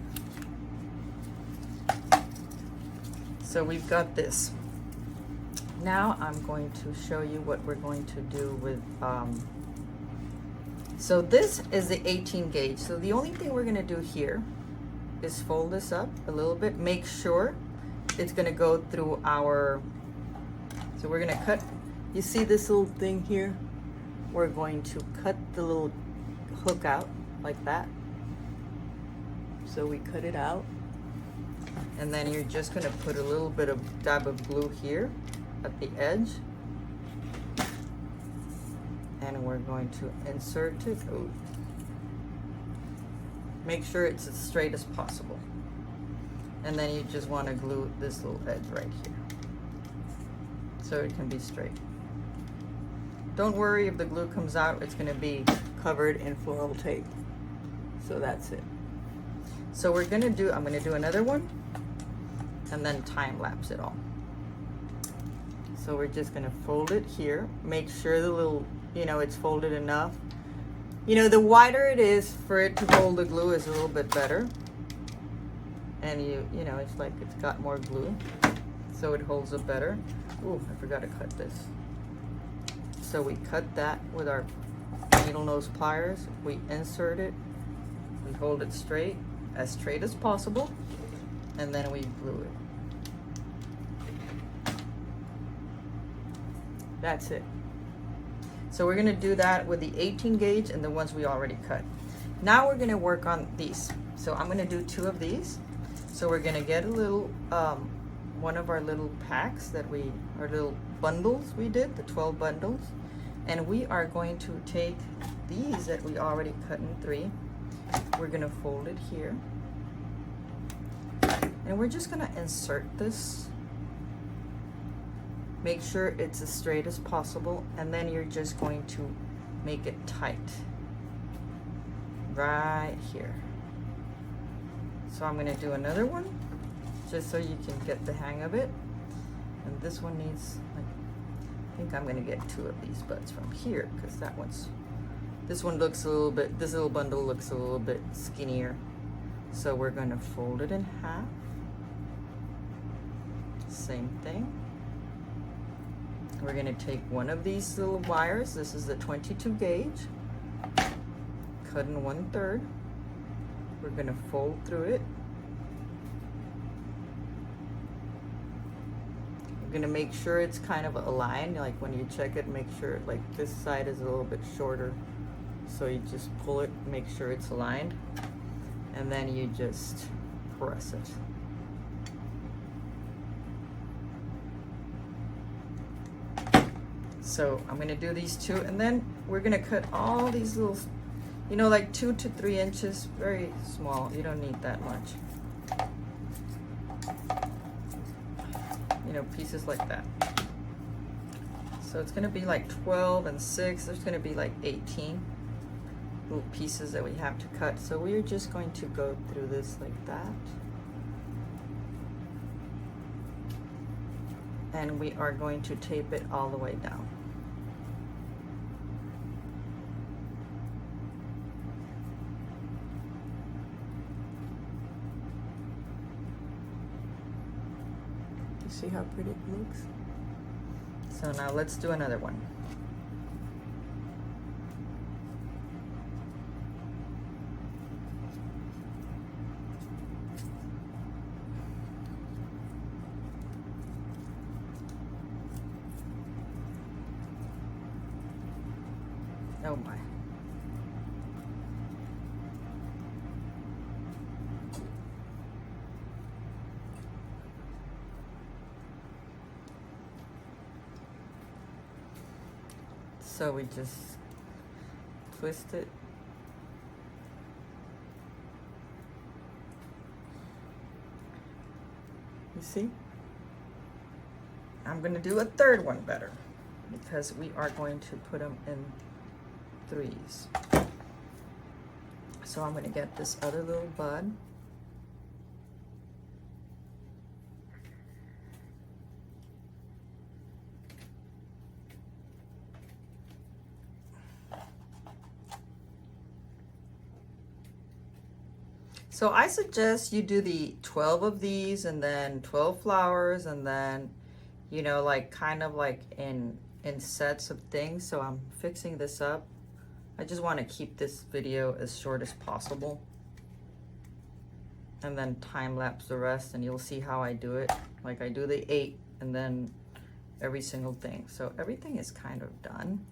So we've got this. Now I'm going to show you what we're going to do with, so this is the 18 gauge. So the only thing we're gonna do here is fold this up a little bit. Make sure it's gonna go through our, so we're gonna cut, you see this little thing here? We're going to cut the little hook out like that. So we cut it out. And then you're just gonna put a little bit of dab of glue here at the edge, and we're going to insert it. Ooh. Make sure it's as straight as possible, and then you just want to glue this little edge right here so it can be straight. Don't worry if the glue comes out, it's going to be covered in floral tape. So that's it. So we're going to do, I'm going to do another one and then time lapse it all. So we're just gonna fold it here. Make sure the little, it's folded enough. The wider it is for it to hold the glue is a little bit better. And it's like it's got more glue, so it holds it better. Ooh, I forgot to cut this. So we cut that with our needle nose pliers. We insert it, we hold it straight as possible, and then we glue it. That's it. So we're gonna do that with the 18 gauge and the ones we already cut. Now we're gonna work on these. So I'm gonna do 2 of these. So we're gonna get a little, one of our little packs our little bundles we did, the 12 bundles. And we are going to take these that we already cut in 3. We're gonna fold it here. And we're just gonna insert this. Make sure it's as straight as possible, and then you're just going to make it tight right here. So I'm going to do another one just so you can get the hang of it. And this one needs, I think I'm going to get 2 of these buds from here, because this one looks a little bit, this little bundle looks a little bit skinnier. So we're going to fold it in half. Same thing. We're going to take one of these little wires. This is the 22 gauge. Cut in 1/3. We're going to fold through it. We're going to make sure it's kind of aligned. Like when you check it, make sure like this side is a little bit shorter. So you just pull it, make sure it's aligned. And then you just press it. So I'm gonna do these 2, and then we're gonna cut all these little, like 2 to 3 inches, very small. You don't need that much. Pieces like that. So it's gonna be like 12 and 6. There's gonna be like 18 little pieces that we have to cut. So we're just going to go through this like that. And we are going to tape it all the way down. You see how pretty it looks? So now let's do another one. Oh my. So we just twist it. You see? I'm gonna do a third one better because we are going to put them in threes. So I'm gonna get this other little bud. So I suggest you do the 12 of these and then 12 flowers and then, you know, like kind of like in sets of things. So I'm fixing this up. I just want to keep this video as short as possible. And then time lapse the rest and you'll see how I do it. Like I do the 8 and then every single thing. So everything is kind of done.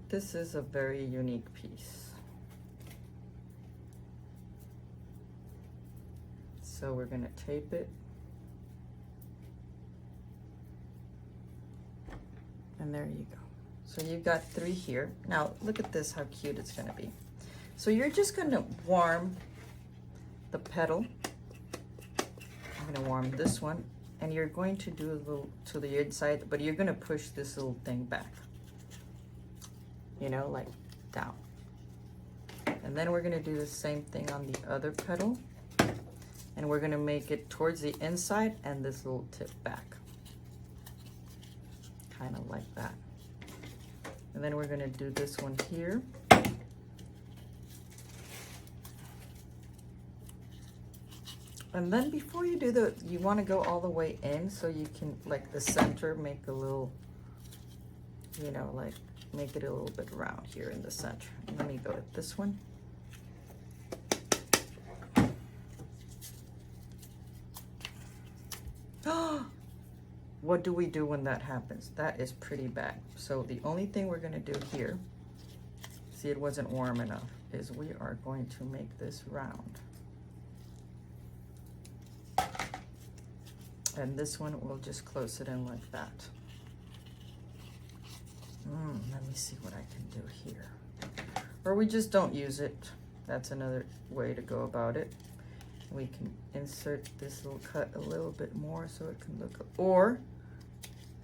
This is a very unique piece. So we're going to tape it. And there you go. So you've got 3 here. Now look at this, how cute it's going to be. So you're just going to warm the petal. I'm going to warm this one. And you're going to do a little to the inside, but you're going to push this little thing back. You know, like down. And then we're gonna do the same thing on the other petal. And we're gonna make it towards the inside and this little tip back. Kind of like that. And then we're gonna do this one here. And then before you do you wanna go all the way in so you can, like the center, make a little, you know, like, make it a little bit round here in the center. Let me go with this one. What do we do when that happens? That is pretty bad. So the only thing we're gonna do here, see it wasn't warm enough, is we are going to make this round. And this one, we'll just close it in like that. Let me see what I can do here. Or we just don't use it. That's another way to go about it. We can insert this little cut a little bit more so it can look, or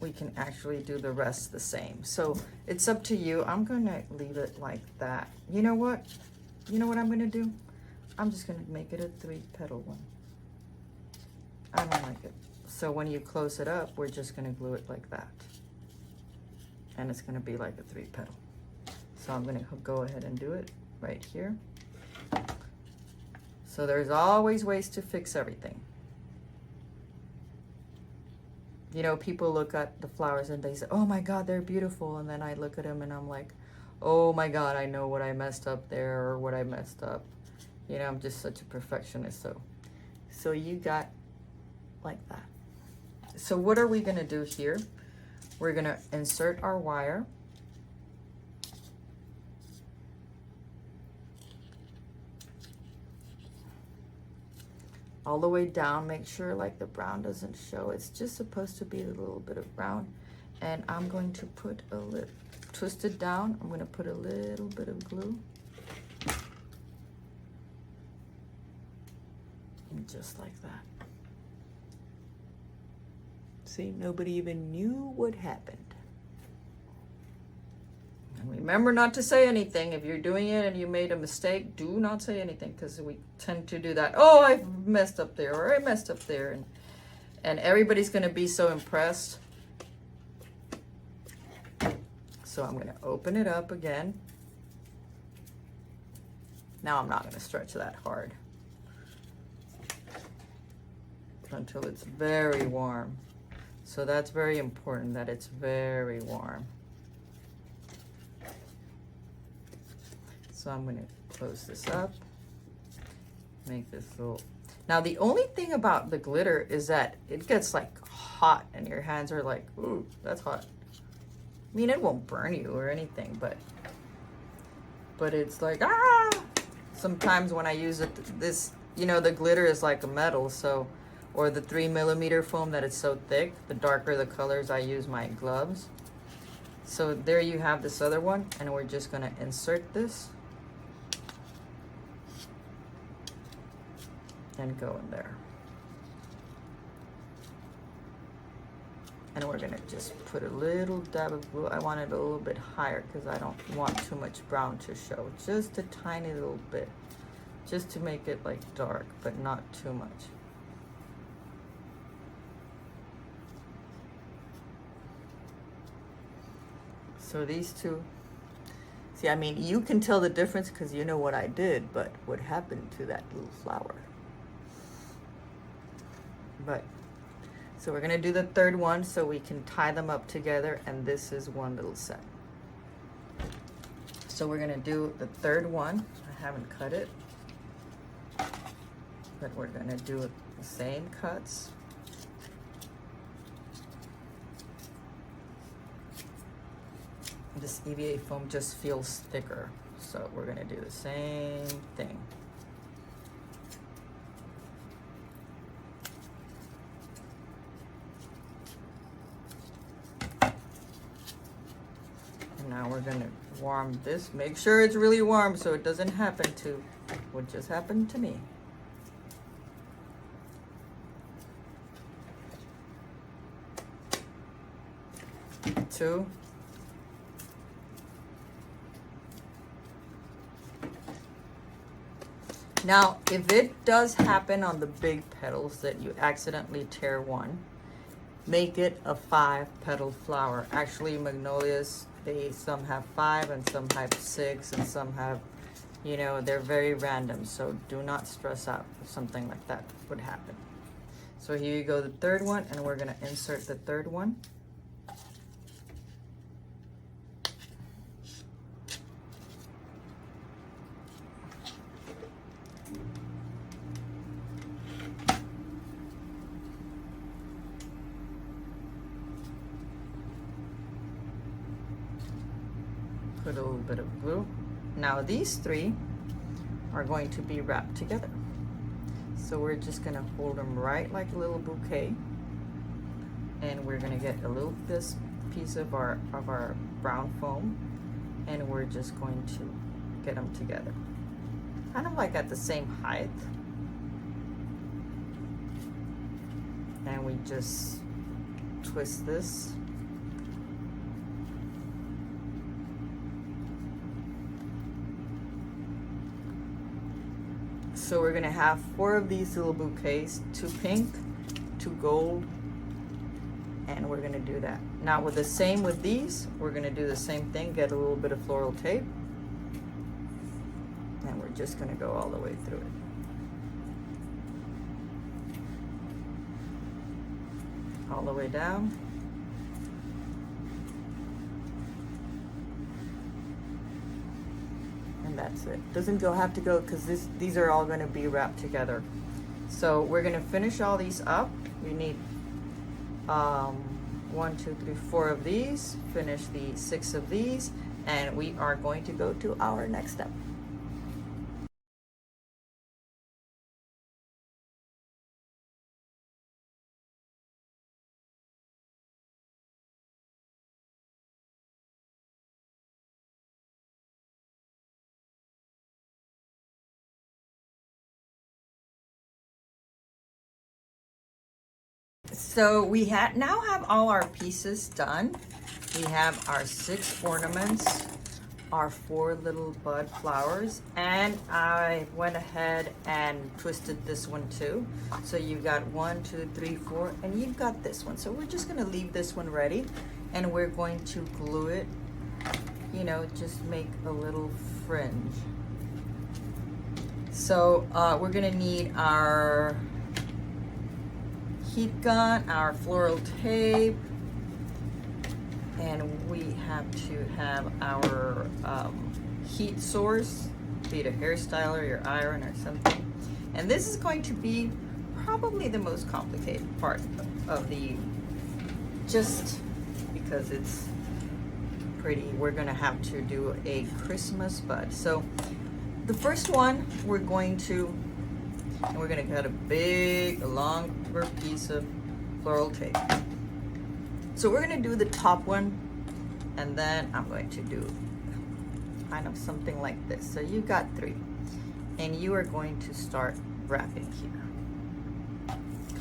we can actually do the rest the same. So it's up to you. I'm gonna leave it like that. You know what? You know what I'm gonna do? I'm just gonna make it a 3 petal one. I don't like it. So when you close it up, we're just gonna glue it like that. And it's gonna be like a 3 petal. So I'm gonna go ahead and do it right here. So there's always ways to fix everything. You know, people look at the flowers and they say, oh my God, they're beautiful. And then I look at them and I'm like, oh my God, I know what I messed up there or what I messed up. You know, I'm just such a perfectionist. So you got like that. So what are we gonna do here? We're gonna insert our wire. All the way down, make sure like the brown doesn't show. It's just supposed to be a little bit of brown. And I'm going to put a little, twist it down. I'm gonna put a little bit of glue. And just like that. See, nobody even knew what happened. And remember not to say anything. If you're doing it and you made a mistake, do not say anything, because we tend to do that. Oh, I messed up there, or I messed up there. And everybody's gonna be so impressed. So I'm gonna open it up again. Now I'm not gonna stretch that hard until it's very warm. So that's very important, that it's very warm. So I'm gonna close this up, make this little, Now the only thing about the glitter is that it gets like hot and your hands are like, ooh, that's hot. I mean, it won't burn you or anything, but it's like, ah! Sometimes when I use it, this, you know, the glitter is like a metal, so, or the 3mm foam that it's so thick, the darker the colors, I use my gloves. So there you have this other one, and we're just gonna insert this and go in there. And we're gonna just put a little dab of glue. I want it a little bit higher because I don't want too much brown to show. Just a tiny little bit, just to make it like dark, but not too much. So these two, see, I mean, you can tell the difference because you know what I did, but what happened to that little flower? But, so we're gonna do the third one so we can tie them up together, and this is one little set. So we're gonna do the third one. I haven't cut it, but we're gonna do the same cuts. This EVA foam just feels thicker, so we're gonna do the same thing. And now we're gonna warm this. Make sure it's really warm so it doesn't happen to what just happened to me. Two. Now, if it does happen on the big petals that you accidentally tear one, make it a 5-petal flower. Actually, magnolias, some have 5 and some have 6 and some have, you know, they're very random. So do not stress out if something like that would happen. So here you go, the third one, and we're gonna insert the third one. Put a little bit of glue. Now these three are going to be wrapped together. So we're just gonna hold them right like a little bouquet, and we're gonna get a little this piece of our brown foam, and we're just going to get them together, kind of like at the same height. And we just twist this. So we're gonna have 4 of these little bouquets, 2 pink, 2 gold, and we're gonna do that. Now with the same with these, we're gonna do the same thing, get a little bit of floral tape, and we're just gonna go all the way through it. All the way down. That's it. Doesn't have to go because these are all going to be wrapped together. So we're going to finish all these up. We need 1, 2, 3, 4 of these. Finish the 6 of these, and we are going to go to our next step. So we now have all our pieces done. We have our 6 ornaments, our 4 little bud flowers, and I went ahead and twisted this one too. So you got 1, 2, 3, 4, and you've got this one. So we're just gonna leave this one ready, and we're going to glue it, you know, just make a little fringe. So we're gonna need our heat gun, our floral tape, and we have to have our heat source, be it a hairstyle or your iron or something. And this is going to be probably the most complicated part of the, just because it's pretty, we're gonna have to do a Christmas bud. So the first one we're going to, and we're gonna cut a big, longer piece of floral tape. So we're gonna do the top one, and then I'm going to do kind of something like this. So you've got 3, and you are going to start wrapping here.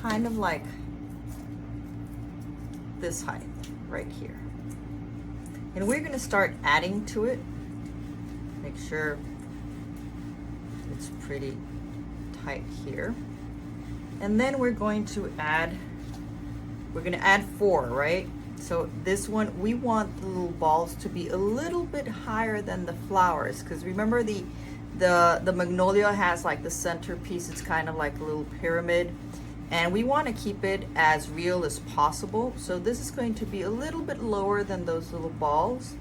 Kind of like this height right here. And we're gonna start adding to it. Make sure it's pretty tight here. And then we're going to add, we're gonna add 4, right? So this one, we want the little balls to be a little bit higher than the flowers, because remember the Magnolia has like the centerpiece, it's kind of like a little pyramid, and we want to keep it as real as possible. So this is going to be a little bit lower than those little balls.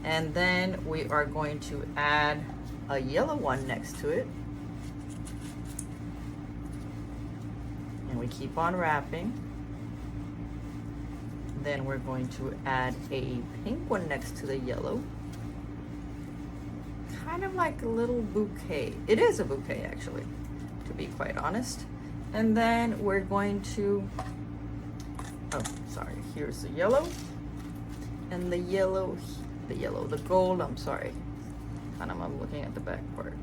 And then we are going to add a yellow one next to it. And we keep on wrapping. Then we're going to add a pink one next to the yellow. Kind of like a little bouquet. It is a bouquet actually, to be quite honest. And then we're going to, oh, sorry, here's the yellow. And the gold, I'm sorry. I'm looking at the back part.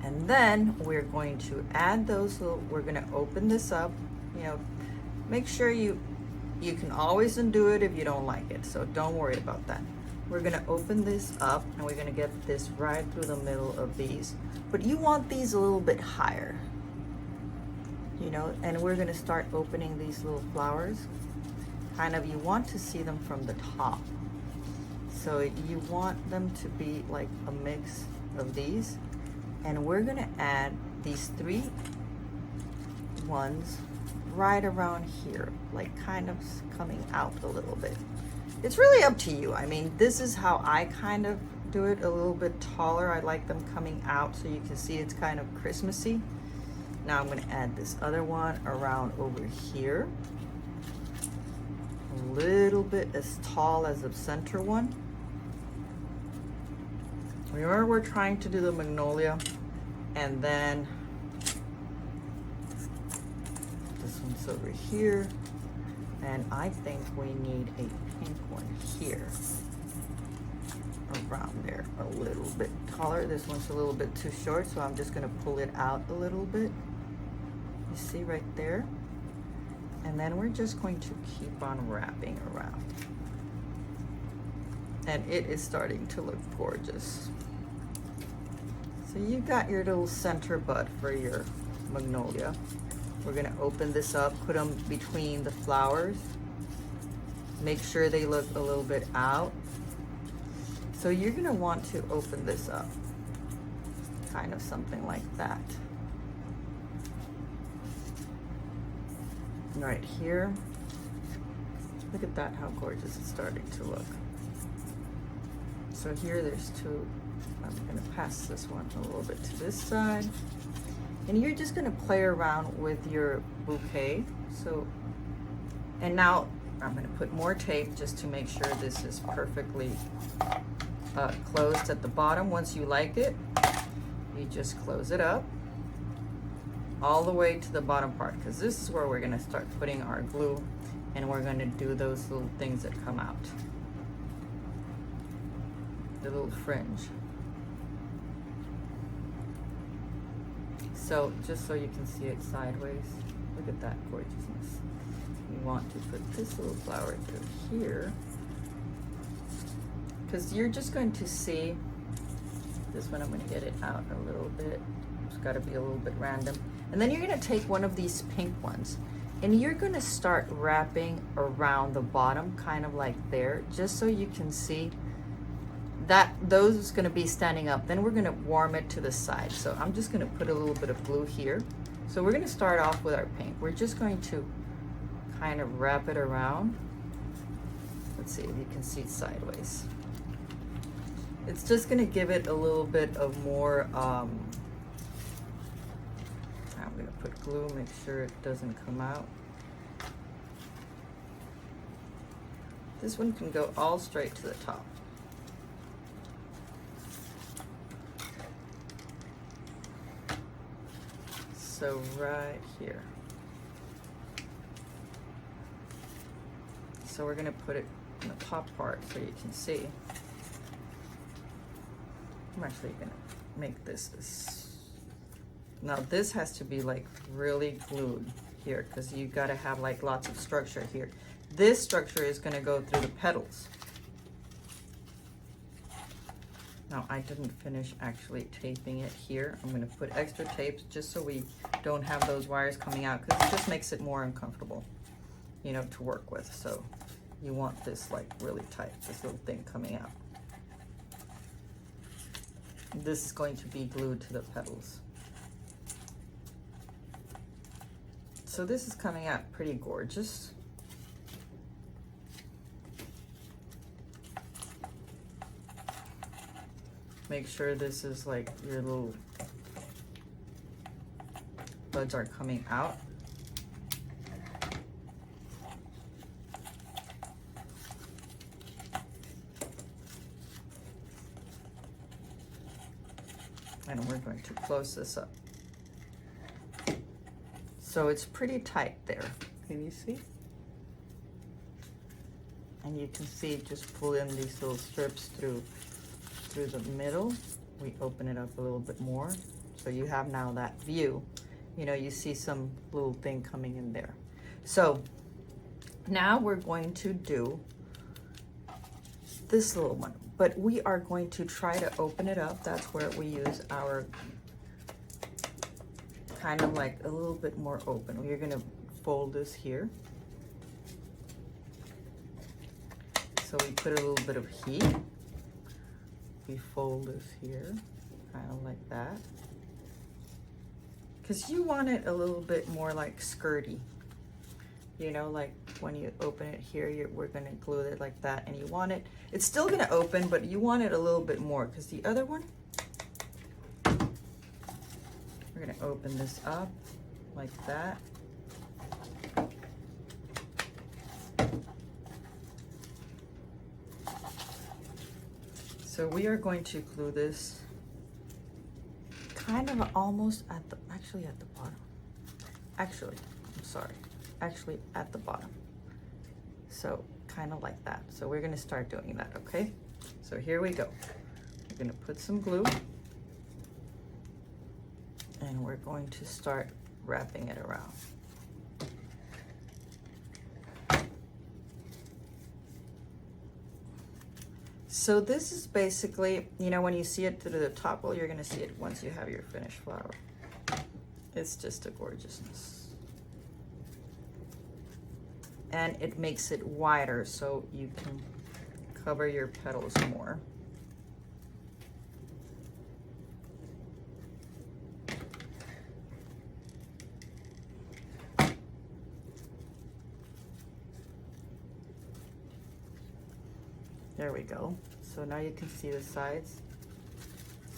And then we're going to add those little, we're gonna open this up, you know, make sure you can always undo it if you don't like it, so don't worry about that. We're gonna open this up and we're gonna get this right through the middle of these. But you want these a little bit higher, you know, and we're gonna start opening these little flowers. Kind of, you want to see them from the top. So you want them to be like a mix of these. And we're gonna add these 3 ones right around here, like kind of coming out a little bit. It's really up to you. I mean, this is how I kind of do it, a little bit taller. I like them coming out so you can see it's kind of Christmassy. Now I'm gonna add this other one around over here. A little bit as tall as the center one. Remember, we're trying to do the Magnolia, and then this one's over here, and I think we need a pink one here around there, a little bit taller. This one's a little bit too short, so I'm just gonna pull it out a little bit. You see right there? And then we're just going to keep on wrapping around. And it is starting to look gorgeous. So you got your little center bud for your Magnolia. We're gonna open this up, put them between the flowers. Make sure they look a little bit out. So you're gonna want to open this up, kind of something like that. Right here. Look at that, how gorgeous it's starting to look. So here there's 2. I'm gonna pass this one a little bit to this side. And you're just gonna play around with your bouquet. So, and now I'm gonna put more tape just to make sure this is perfectly closed at the bottom. Once you like it, you just close it up all the way to the bottom part, because this is where we're gonna start putting our glue, and we're gonna do those little things that come out. The little fringe. So just so you can see it sideways, look at that gorgeousness. You want to put this little flower through here, because you're just going to see this one. I'm going to get it out a little bit. It's got to be a little bit random. And then you're going to take one of these pink ones, and you're going to start wrapping around the bottom, kind of like there, just so you can see that those is going to be standing up. Then we're going to warm it to the side. So I'm just going to put a little bit of glue here. So we're going to start off with our pink. We're just going to kind of wrap it around. Let's see if you can see it sideways. It's just going to give it a little bit of more I'm going to put glue, make sure it doesn't come out. This one can go all straight to the top. So right here. So we're going to put it in the top part so you can see. I'm actually going to make this. Now this has to be like really glued here because you got to have like lots of structure here. This structure is going to go through the petals. Now I didn't finish actually taping it here. I'm going to put extra tapes just so we don't have those wires coming out because it just makes it more uncomfortable, you know, to work with. So you want this like really tight, this little thing coming out. This is going to be glued to the petals. So this is coming out pretty gorgeous. Make sure this is like your little buds are coming out. And we're going to close this up. So it's pretty tight there. Can you see? And you can see just pull in these little strips through the middle. We open it up a little bit more. So you have now that view. You know, you see some little thing coming in there. So now we're going to do this little one, but we are going to try to open it up. That's where we use our kind of like a little bit more open. We're going to fold this here. So we put a little bit of heat. We fold this here, kind of like that. Because you want it a little bit more like skirty. You know, like when you open it here, we're going to glue it like that. And you want it, it's still going to open, but you want it a little bit more. Because the other one, we're going to open this up like that. So we are going to glue this kind of almost at the, actually at the bottom. Actually, I'm sorry, actually at the bottom. So kind of like that. So we're gonna start doing that, okay? So here we go. We're gonna put some glue and we're going to start wrapping it around. So this is basically, you know, when you see it through the top, well, you're going to see it once you have your finished flower. It's just a gorgeousness. And it makes it wider so you can cover your petals more. There we go. So now you can see the sides.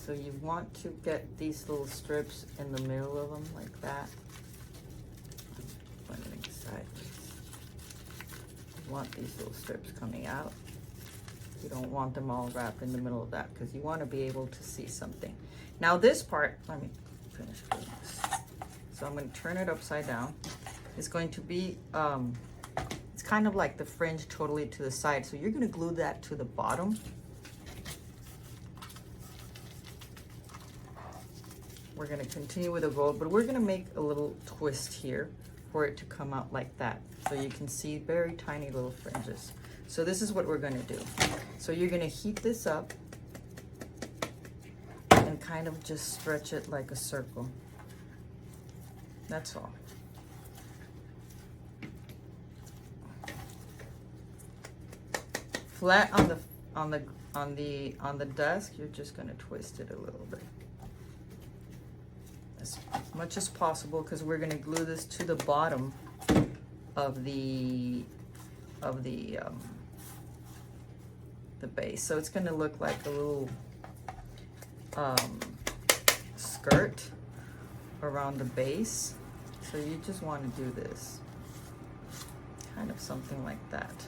So you want to get these little strips in the middle of them like that. Blending sideways. You want these little strips coming out. You don't want them all wrapped in the middle of that because you want to be able to see something. Now this part, let me finish doing this. So I'm going to turn it upside down. It's going to be it's kind of like the fringe totally to the side. So you're going to glue that to the bottom. We're going to continue with the gold, but we're going to make a little twist here for it to come out like that. So you can see very tiny little fringes. So this is what we're going to do. So you're going to heat this up and kind of just stretch it like a circle. That's all. Flat on the desk, you're just going to twist it a little bit. As much as possible, because we're going to glue this to the bottom of the base. So it's going to look like a little skirt, around the base. So you just want to do this, kind of something like that.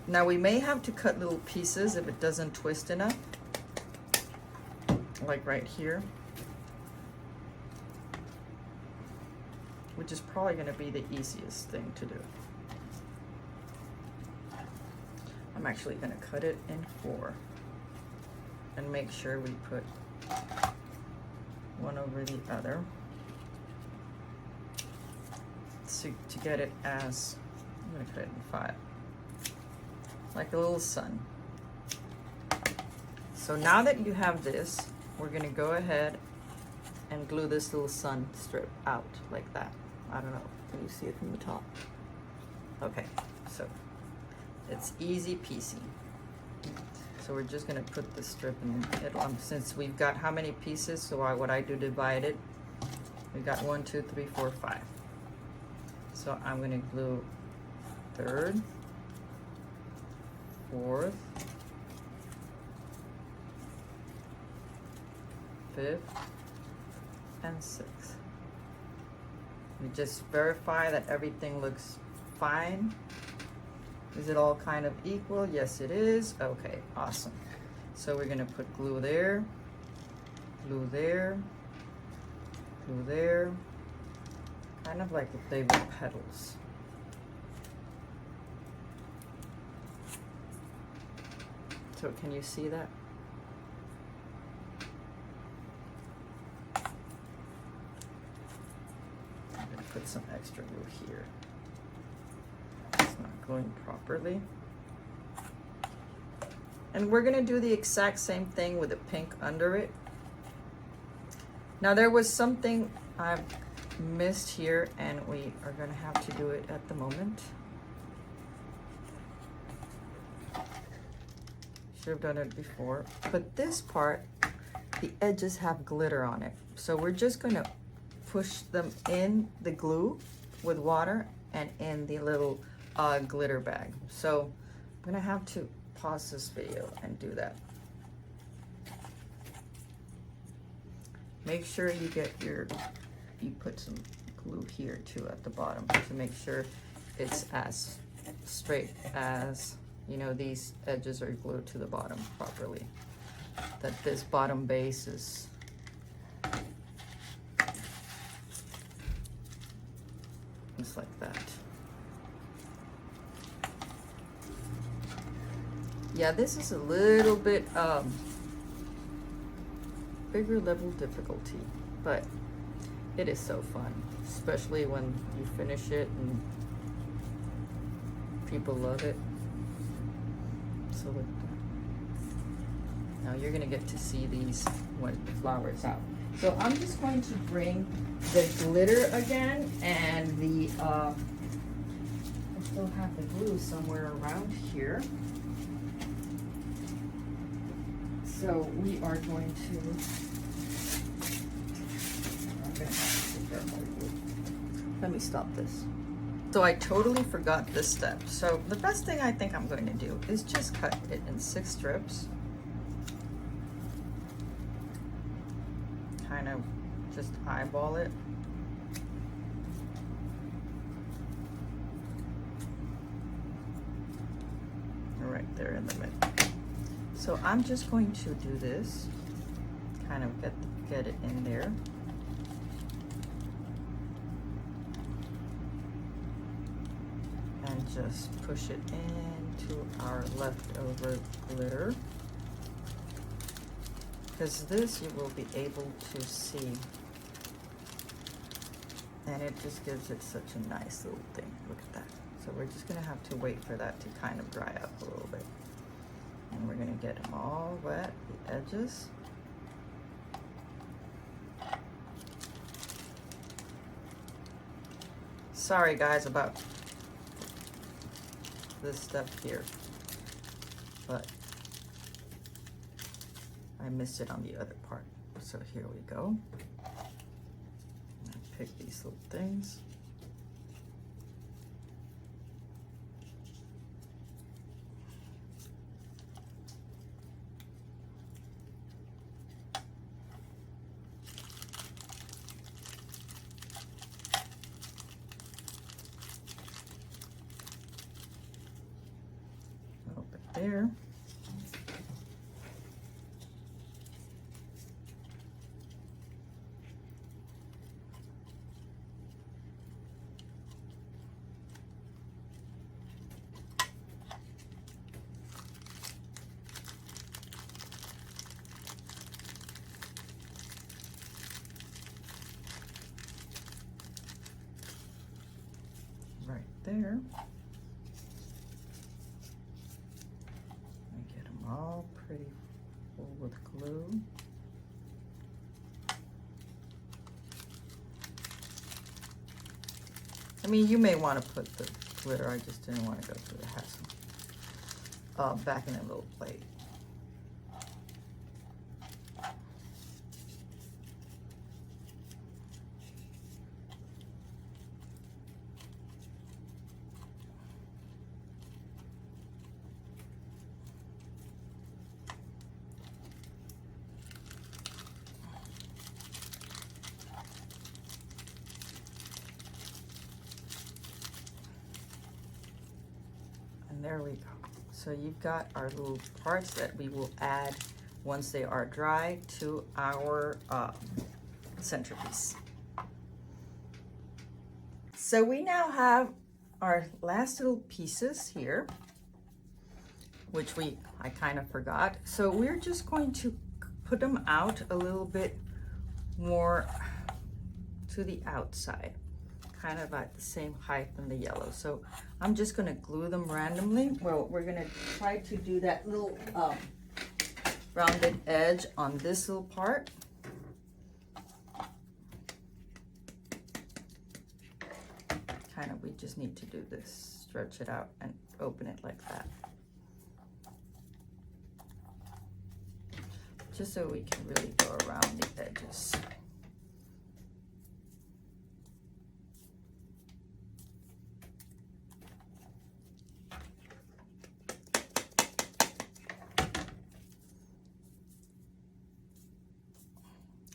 Now we may have to cut little pieces if it doesn't twist enough, like right here, which is probably going to be the easiest thing to do. I'm actually going to cut it in 4 and make sure we put one over the other to get it as, I'm going to cut it in 5, like a little sun. So now that you have this, we're going to go ahead and glue this little sun strip out like that. I don't know, can you see it from the top? Okay, so it's easy peasy. So we're just gonna put the strip in the middle. Since we've got how many pieces, so what I do, divide it. We got 1, 2, 3, 4, 5. So I'm gonna glue 3rd, 4th, 5th, and 6th. We just verify that everything looks fine. Is it all kind of equal? Yes, it is. Okay, awesome. So we're gonna put glue there, glue there, glue there, kind of like if they were petals. So can you see that? I'm gonna put some extra glue here. It's not going properly. And we're gonna do the exact same thing with the pink under it. Now there was something I've missed here and we are gonna have to do it at the moment. Should have done it before, but this part, the edges have glitter on it. So we're just gonna push them in the glue with water and in the little glitter bag. So I'm gonna have to pause this video and do that. Make sure you get you put some glue here too at the bottom to make sure it's as straight as, you know, these edges are glued to the bottom properly. That this bottom base is just like that. Yeah, this is a little bit bigger level difficulty, but it is so fun, especially when you finish it and people love it. So look, now you're gonna get to see these when the flower's out. So I'm just going to bring the glitter again and the I still have the glue somewhere around here. So we are going to, I'm gonna have to be careful. Let me stop this. So I totally forgot this step. So the best thing I think I'm going to do is just cut it in 6 strips. Kind of just eyeball it. Right there in the middle. So I'm just going to do this, kind of get it in there. And just push it into our leftover glitter. Because this you will be able to see. And it just gives it such a nice little thing. Look at that. So we're just gonna have to wait for that to kind of dry up a little bit. And we're gonna get them all wet, the edges. Sorry guys about this stuff here, but I missed it on the other part. So here we go. I pick these little things. there. Right there. And get them all pretty full with glue. I mean, you may want to put the glitter, I just didn't want to go through the hassle. Back in a little plate. There we go. So you've got our little parts that we will add once they are dry to our centerpiece. So we now have our last little pieces here, which I kind of forgot. So we're just going to put them out a little bit more to the outside, kind of at the same height than the yellow. So I'm just gonna glue them randomly. Well, we're gonna try to do that little rounded edge on this little part. Kind of, we just need to do this, stretch it out and open it like that. Just so we can really go around the edges.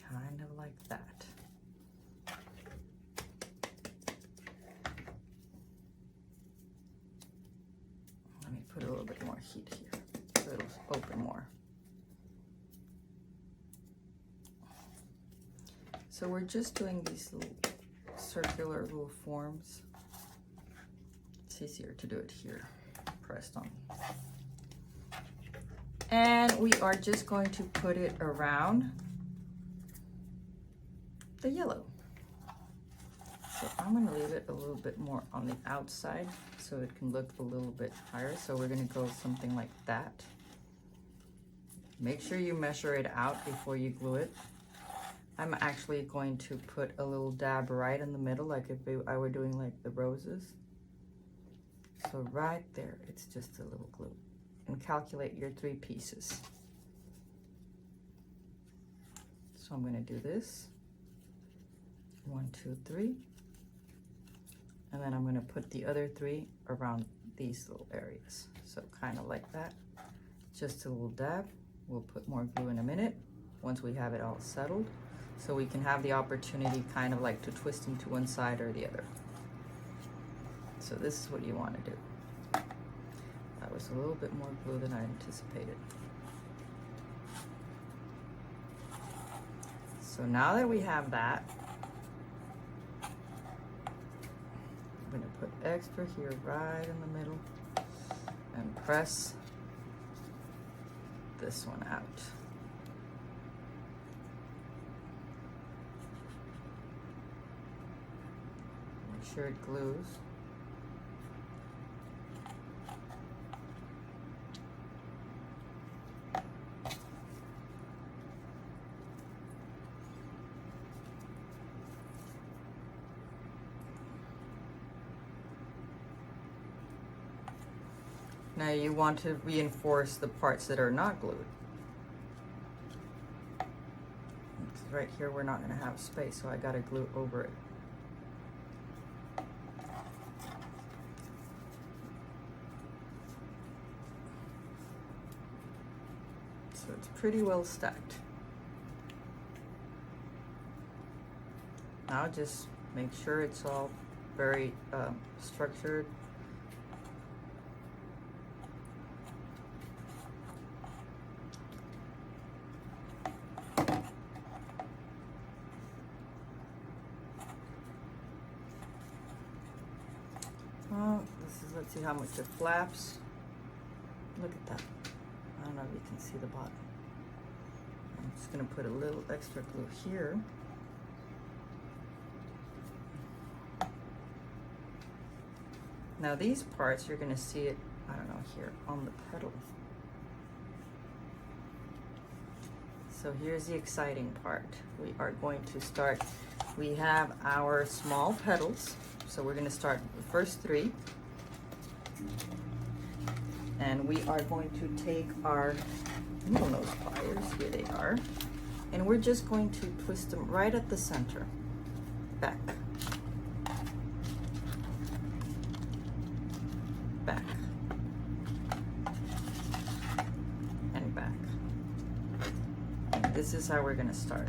Kind of like that. Let me put a little bit more heat here so it'll open more. So we're just doing these little circular little forms. It's easier to do it here, pressed on. And we are just going to put it around the yellow. So I'm going to leave it a little bit more on the outside so it can look a little bit higher. So we're going to go something like that. Make sure you measure it out before you glue it. I'm actually going to put a little dab right in the middle, like if I were doing like the roses. So right there, it's just a little glue. And calculate your 3 pieces. So I'm going to do this. 1, 2, 3. And then I'm going to put the other 3 around these little areas. So kind of like that. Just a little dab. We'll put more glue in a minute once we have it all settled. So we can have the opportunity kind of like to twist into one side or the other. So this is what you want to do. That was a little bit more glue than I anticipated. So now that we have that, I'm going to put extra here right in the middle and press this one out. Make sure it glues. Now you want to reinforce the parts that are not glued. Right here we're not going to have space, so I got to glue over it. So it's pretty well stacked. Now just make sure it's all very structured. Let's see how much it flaps. Look at that. I don't know if you can see the bottom. I'm just gonna put a little extra glue here. Now these parts, you're gonna see it, I don't know, here on the petal. So here's the exciting part. We are going to start, we have our small petals. So we're gonna start the first 3. And we are going to take our needle nose pliers, here they are, and we're just going to twist them right at the center, back, back, and back. And this is how we're gonna start.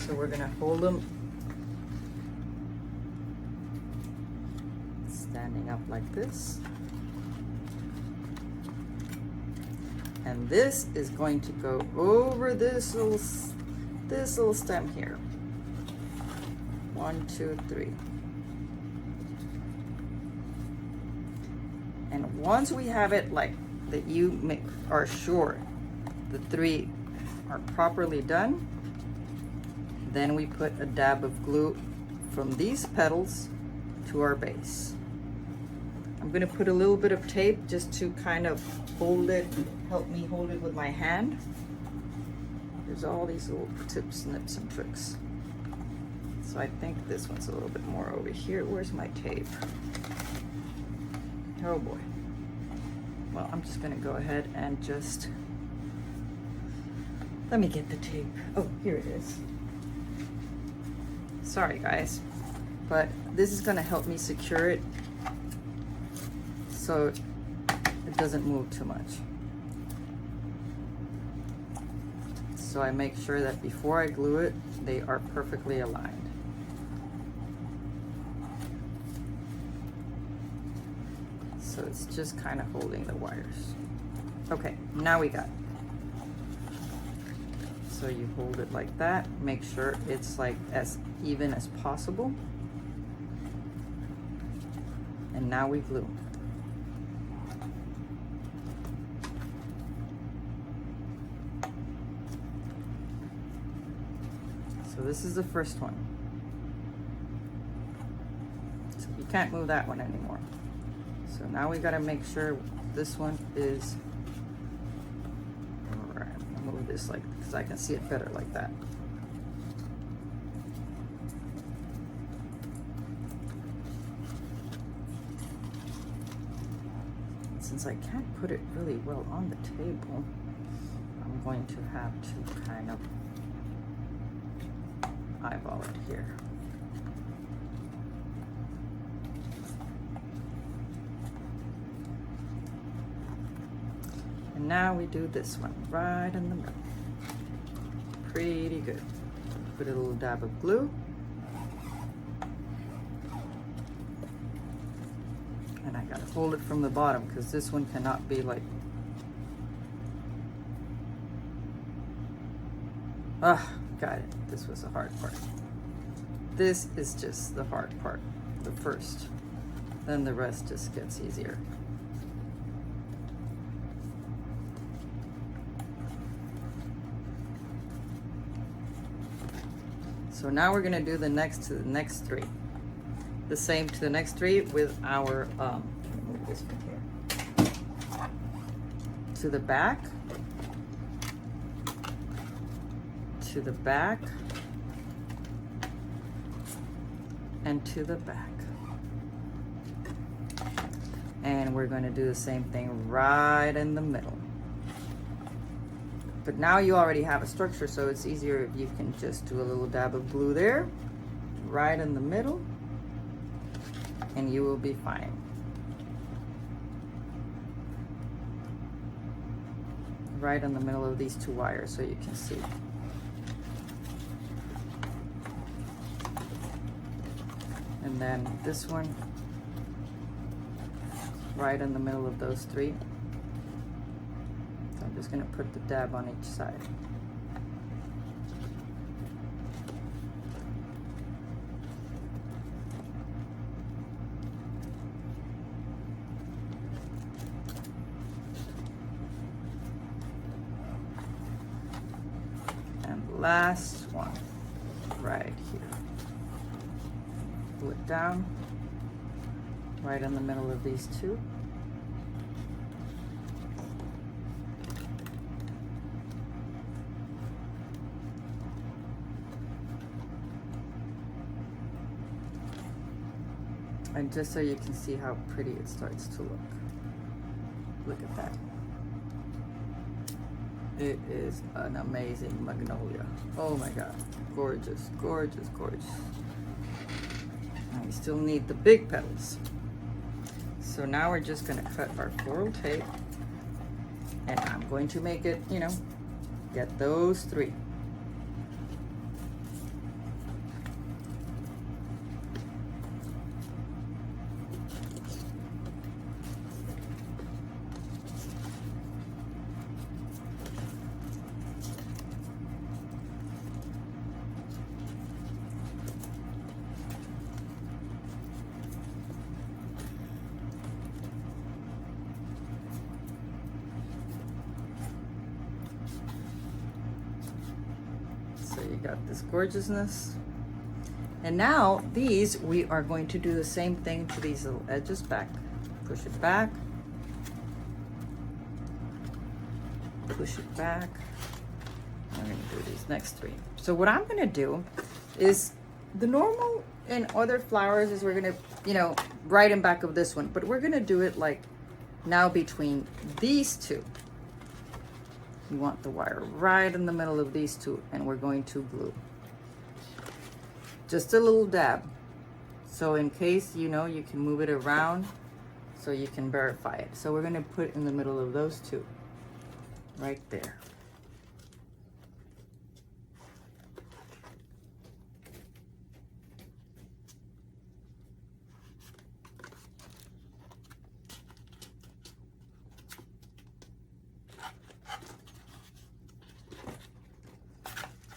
So we're gonna hold them standing up like this. And this is going to go over this little stem here. 1, 2, 3. And once we have it like that, you are sure the 3 are properly done, then we put a dab of glue from these petals to our base. I'm gonna put a little bit of tape just to kind of hold it, help me hold it with my hand. There's all these little tips, nips, and tricks. So I think this one's a little bit more over here. Where's my tape? Oh boy. Well, I'm just gonna go ahead and just, let me get the tape. Oh, here it is. Sorry guys, but this is gonna help me secure it so it doesn't move too much. So I make sure that before I glue it, they are perfectly aligned. So it's just kind of holding the wires. Okay, now we got it. So you hold it like that, make sure it's like as even as possible. And now we glue. So this is the first one. So you can't move that one anymore. So now we gotta make sure this one is, all right, I'll move this like, because I can see it better like that. Since I can't put it really well on the table, I'm going to have to kind of eyeball it here. And now we do this one right in the middle. Pretty good. Put a little dab of glue. And I gotta hold it from the bottom because this one cannot be like, got it. This was the hard part. This is just the hard part, the first. Then the rest just gets easier. So now we're gonna do the next to the next 3. The same to the next 3 with our, move this from here. To the back, to the back, and to the back. And we're going to do the same thing right in the middle. But now you already have a structure, so it's easier if you can just do a little dab of glue there, right in the middle, and you will be fine. Right in the middle of these 2 wires so you can see. And then this one right in the middle of those 3. So I'm just going to put the dab on each side. last one right here. Pull it down right in the middle of these two. And just so you can see how pretty it starts to look. Look at that. It is an amazing magnolia. Oh my God, gorgeous, gorgeous, gorgeous. And we still need the big petals. So now we're just gonna cut our floral tape, and I'm going to make it, you know, get those three. So you got this gorgeousness. And now these, we are going to do the same thing to these little edges back. Push it back. Push it back. I'm gonna do these next three. So what I'm gonna do is the normal in other flowers is we're gonna, you know, right in back of this one, but we're gonna do it like now between these two. You want the wire right in the middle of these two, and we're going to glue. Just a little dab. So in case, you know, you can move it around so you can verify it. So we're gonna put in the middle of those two, right there.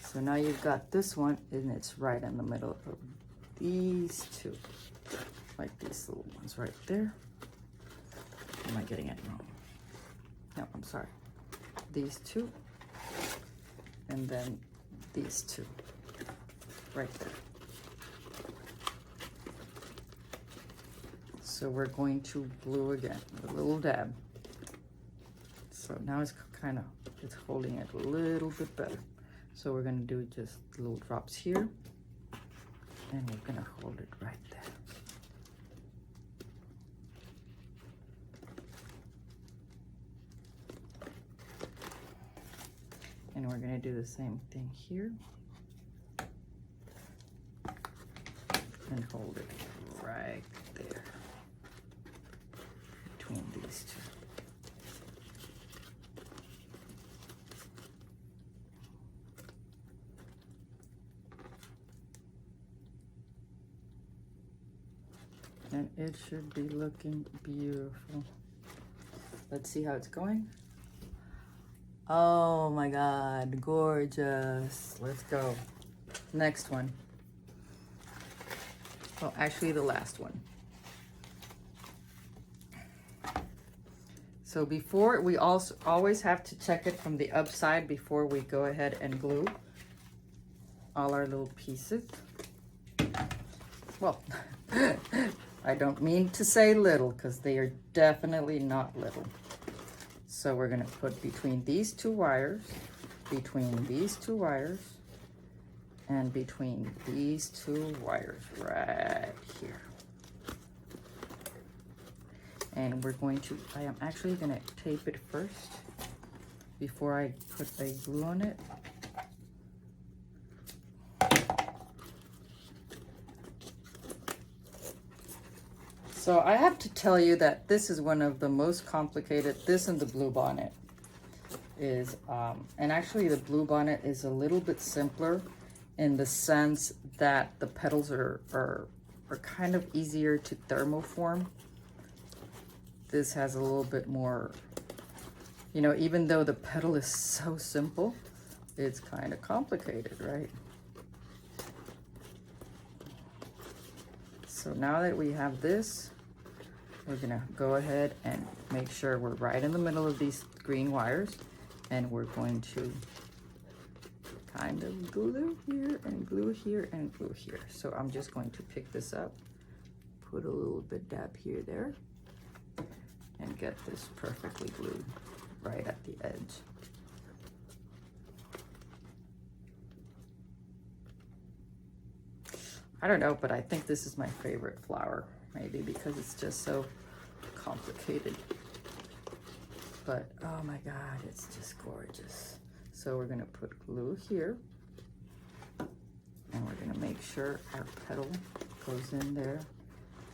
So now you've got this one, and it's right in the middle of these two, like these little ones right there. Am I getting it wrong? No, I'm sorry. These two, and then these two, right there. So we're going to glue again with a little dab. So now it's kind of, it's holding it a little bit better. So we're gonna do just little drops here, and we're gonna hold it right there. And we're gonna do the same thing here, and hold it right there between these two. And it should be looking beautiful. Let's see how it's going. Oh my God, gorgeous. Let's go. Next one. Well, actually the last one. So before, we also always have to check it from the upside before we go ahead and glue all our little pieces. Well, I don't mean to say little, because they are definitely not little. So we're gonna put between these two wires, and between these two wires right here. And we're going to, I am actually gonna tape it first before I put a glue on it. So I have to tell you that this is one of the most complicated, this and the blue bonnet is, and actually the blue bonnet is a little bit simpler in the sense that the petals are kind of easier to thermoform. This has a little bit more, you know, even though the petal is so simple, it's kind of complicated, right? So now that we have this, we're gonna go ahead and make sure we're right in the middle of these green wires, and we're going to kind of glue here and glue here and glue here. So I'm just going to pick this up, put a little bit dab here, there, and get this perfectly glued right at the edge. I don't know, but I think this is my favorite flower, maybe because it's just so complicated. But oh my God, it's just gorgeous. So we're gonna put glue here, and we're gonna make sure our petal goes in there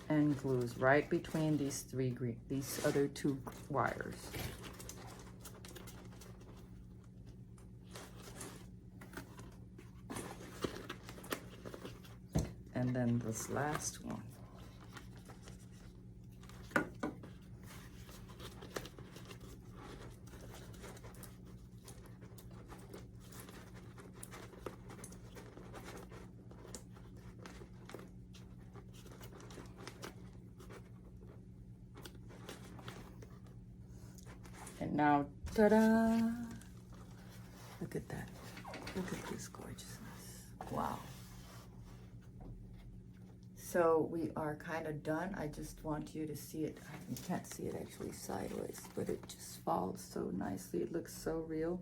and glues right between these these other two wires. And then this last one. And now, ta-da! Look at that. Look at this gorgeousness. Wow. So we are kind of done. I just want you to see it. You can't see it actually sideways, but it just falls so nicely. It looks so real.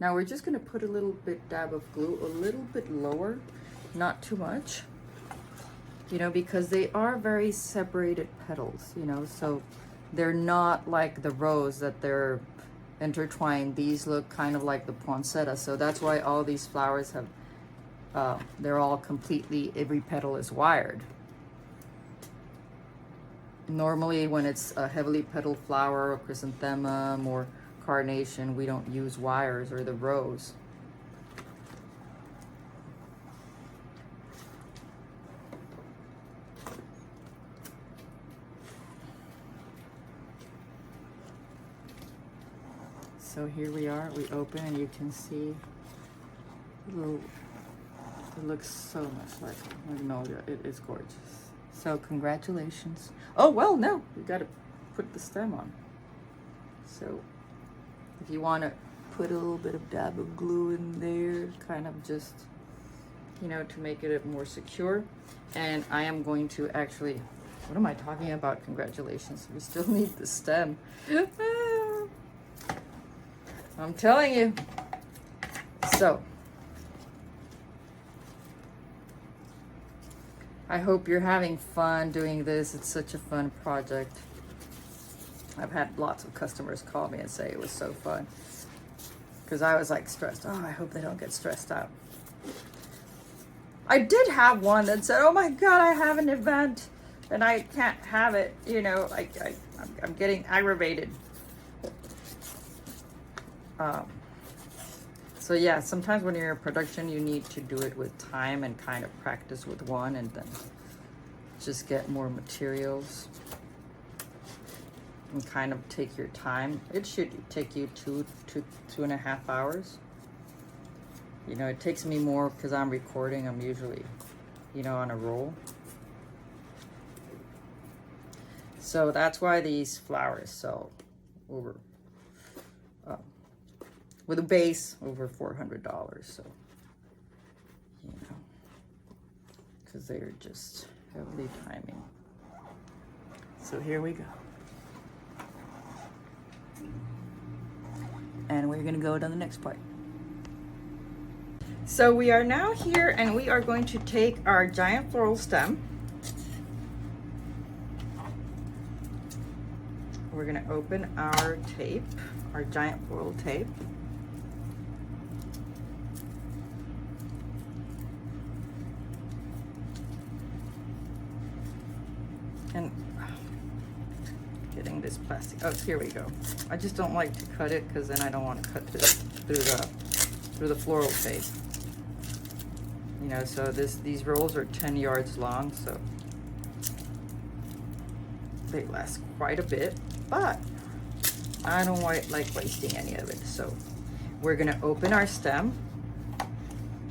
Now we're just gonna put a little bit dab of glue, a little bit lower, not too much, you know, because they are very separated petals, you know, so they're not like the rose that they're intertwined. These look kind of like the poinsettia. So that's why all these flowers have, they're all completely, every petal is wired. Normally when it's a heavily petaled flower, or chrysanthemum or carnation, we don't use wires, or the rose. So here we are, we open and you can see a little, it looks so much like Magnolia. It is gorgeous. So congratulations. Oh, well, no, you gotta put the stem on. So if you wanna put a little bit of dab of glue in there, kind of just, you know, to make it more secure. And I am going to actually, what am I talking about? Congratulations, we still need the stem. I'm telling you. So I hope you're having fun doing this. It's such a fun project. I've had lots of customers call me and say it was so fun, because I was like stressed. Oh, I hope they don't get stressed out. I did have one that said, oh my God, I have an event and I can't have it. You know, I'm getting aggravated. So yeah, sometimes when you're in production, you need to do it with time and kind of practice with one, and then just get more materials and kind of take your time. It should take you 2.5 hours. You know, it takes me more because I'm recording. I'm usually, you know, on a roll. So that's why these flowers sell over, with a base over $400, so, you know, because they're just heavily timing. So here we go. And we're gonna go to the next part. So we are now here and we are going to take our giant floral stem. We're gonna open our tape, our giant floral tape. And getting this plastic, oh, here we go. I just don't like to cut it because then I don't want to cut through the floral tape. You know, so these rolls are 10 yards long, so they last quite a bit, but I don't like wasting any of it. So we're gonna open our stem.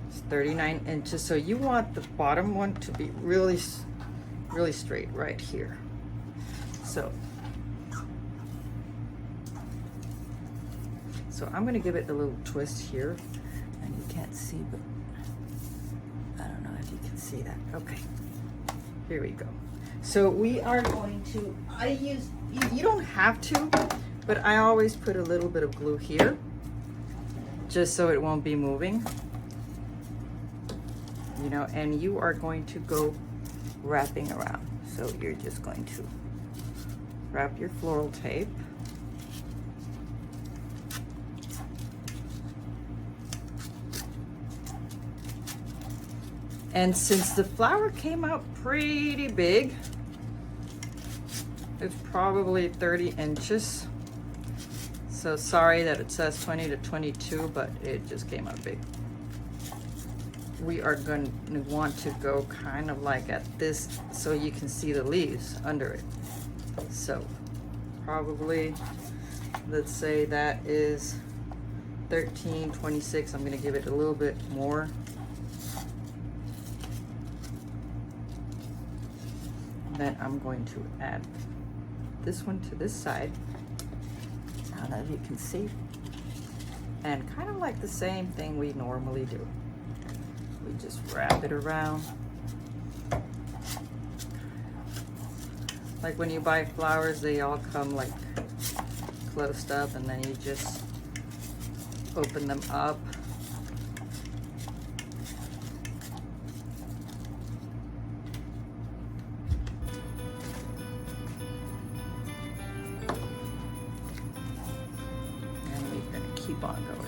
It's 39 inches, so you want the bottom one to be really straight right here. So I'm gonna give it a little twist here, and you can't see, but I don't know if you can see that. Okay, here we go. So we are going to, you don't have to, but I always put a little bit of glue here, just so it won't be moving, you know, and you are going to go wrapping around. So you're just going to wrap your floral tape. And since the flower came out pretty big, it's probably 30 inches. So sorry that it says 20 to 22, but it just came out big. We are going to want to go kind of like at this so you can see the leaves under it. So probably, let's say that is 13, 26. I'm going to give it a little bit more. Then I'm going to add this one to this side. I don't know if you can see. And kind of like the same thing we normally do. We just wrap it around. Like when you buy flowers, they all come like closed up, and then you just open them up. Keep on going.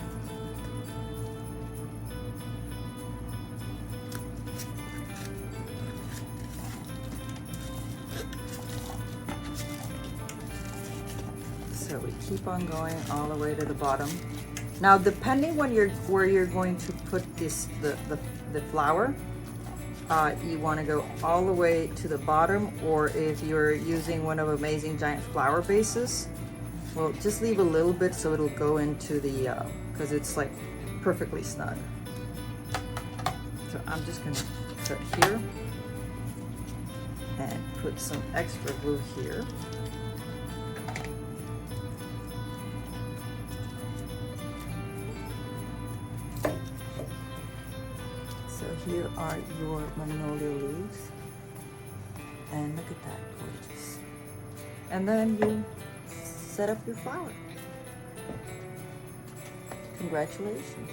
So we keep on going all the way to the bottom. Now, depending when where you're going to put this the flower, you want to go all the way to the bottom, or if you're using one of Amazing Giant flower bases, well, just leave a little bit so it'll go into the, because it's like perfectly snug. So I'm just gonna put here and put some extra glue here. So here are your Magnolia leaves. And look at that, gorgeous. And then you set up your flower. Congratulations.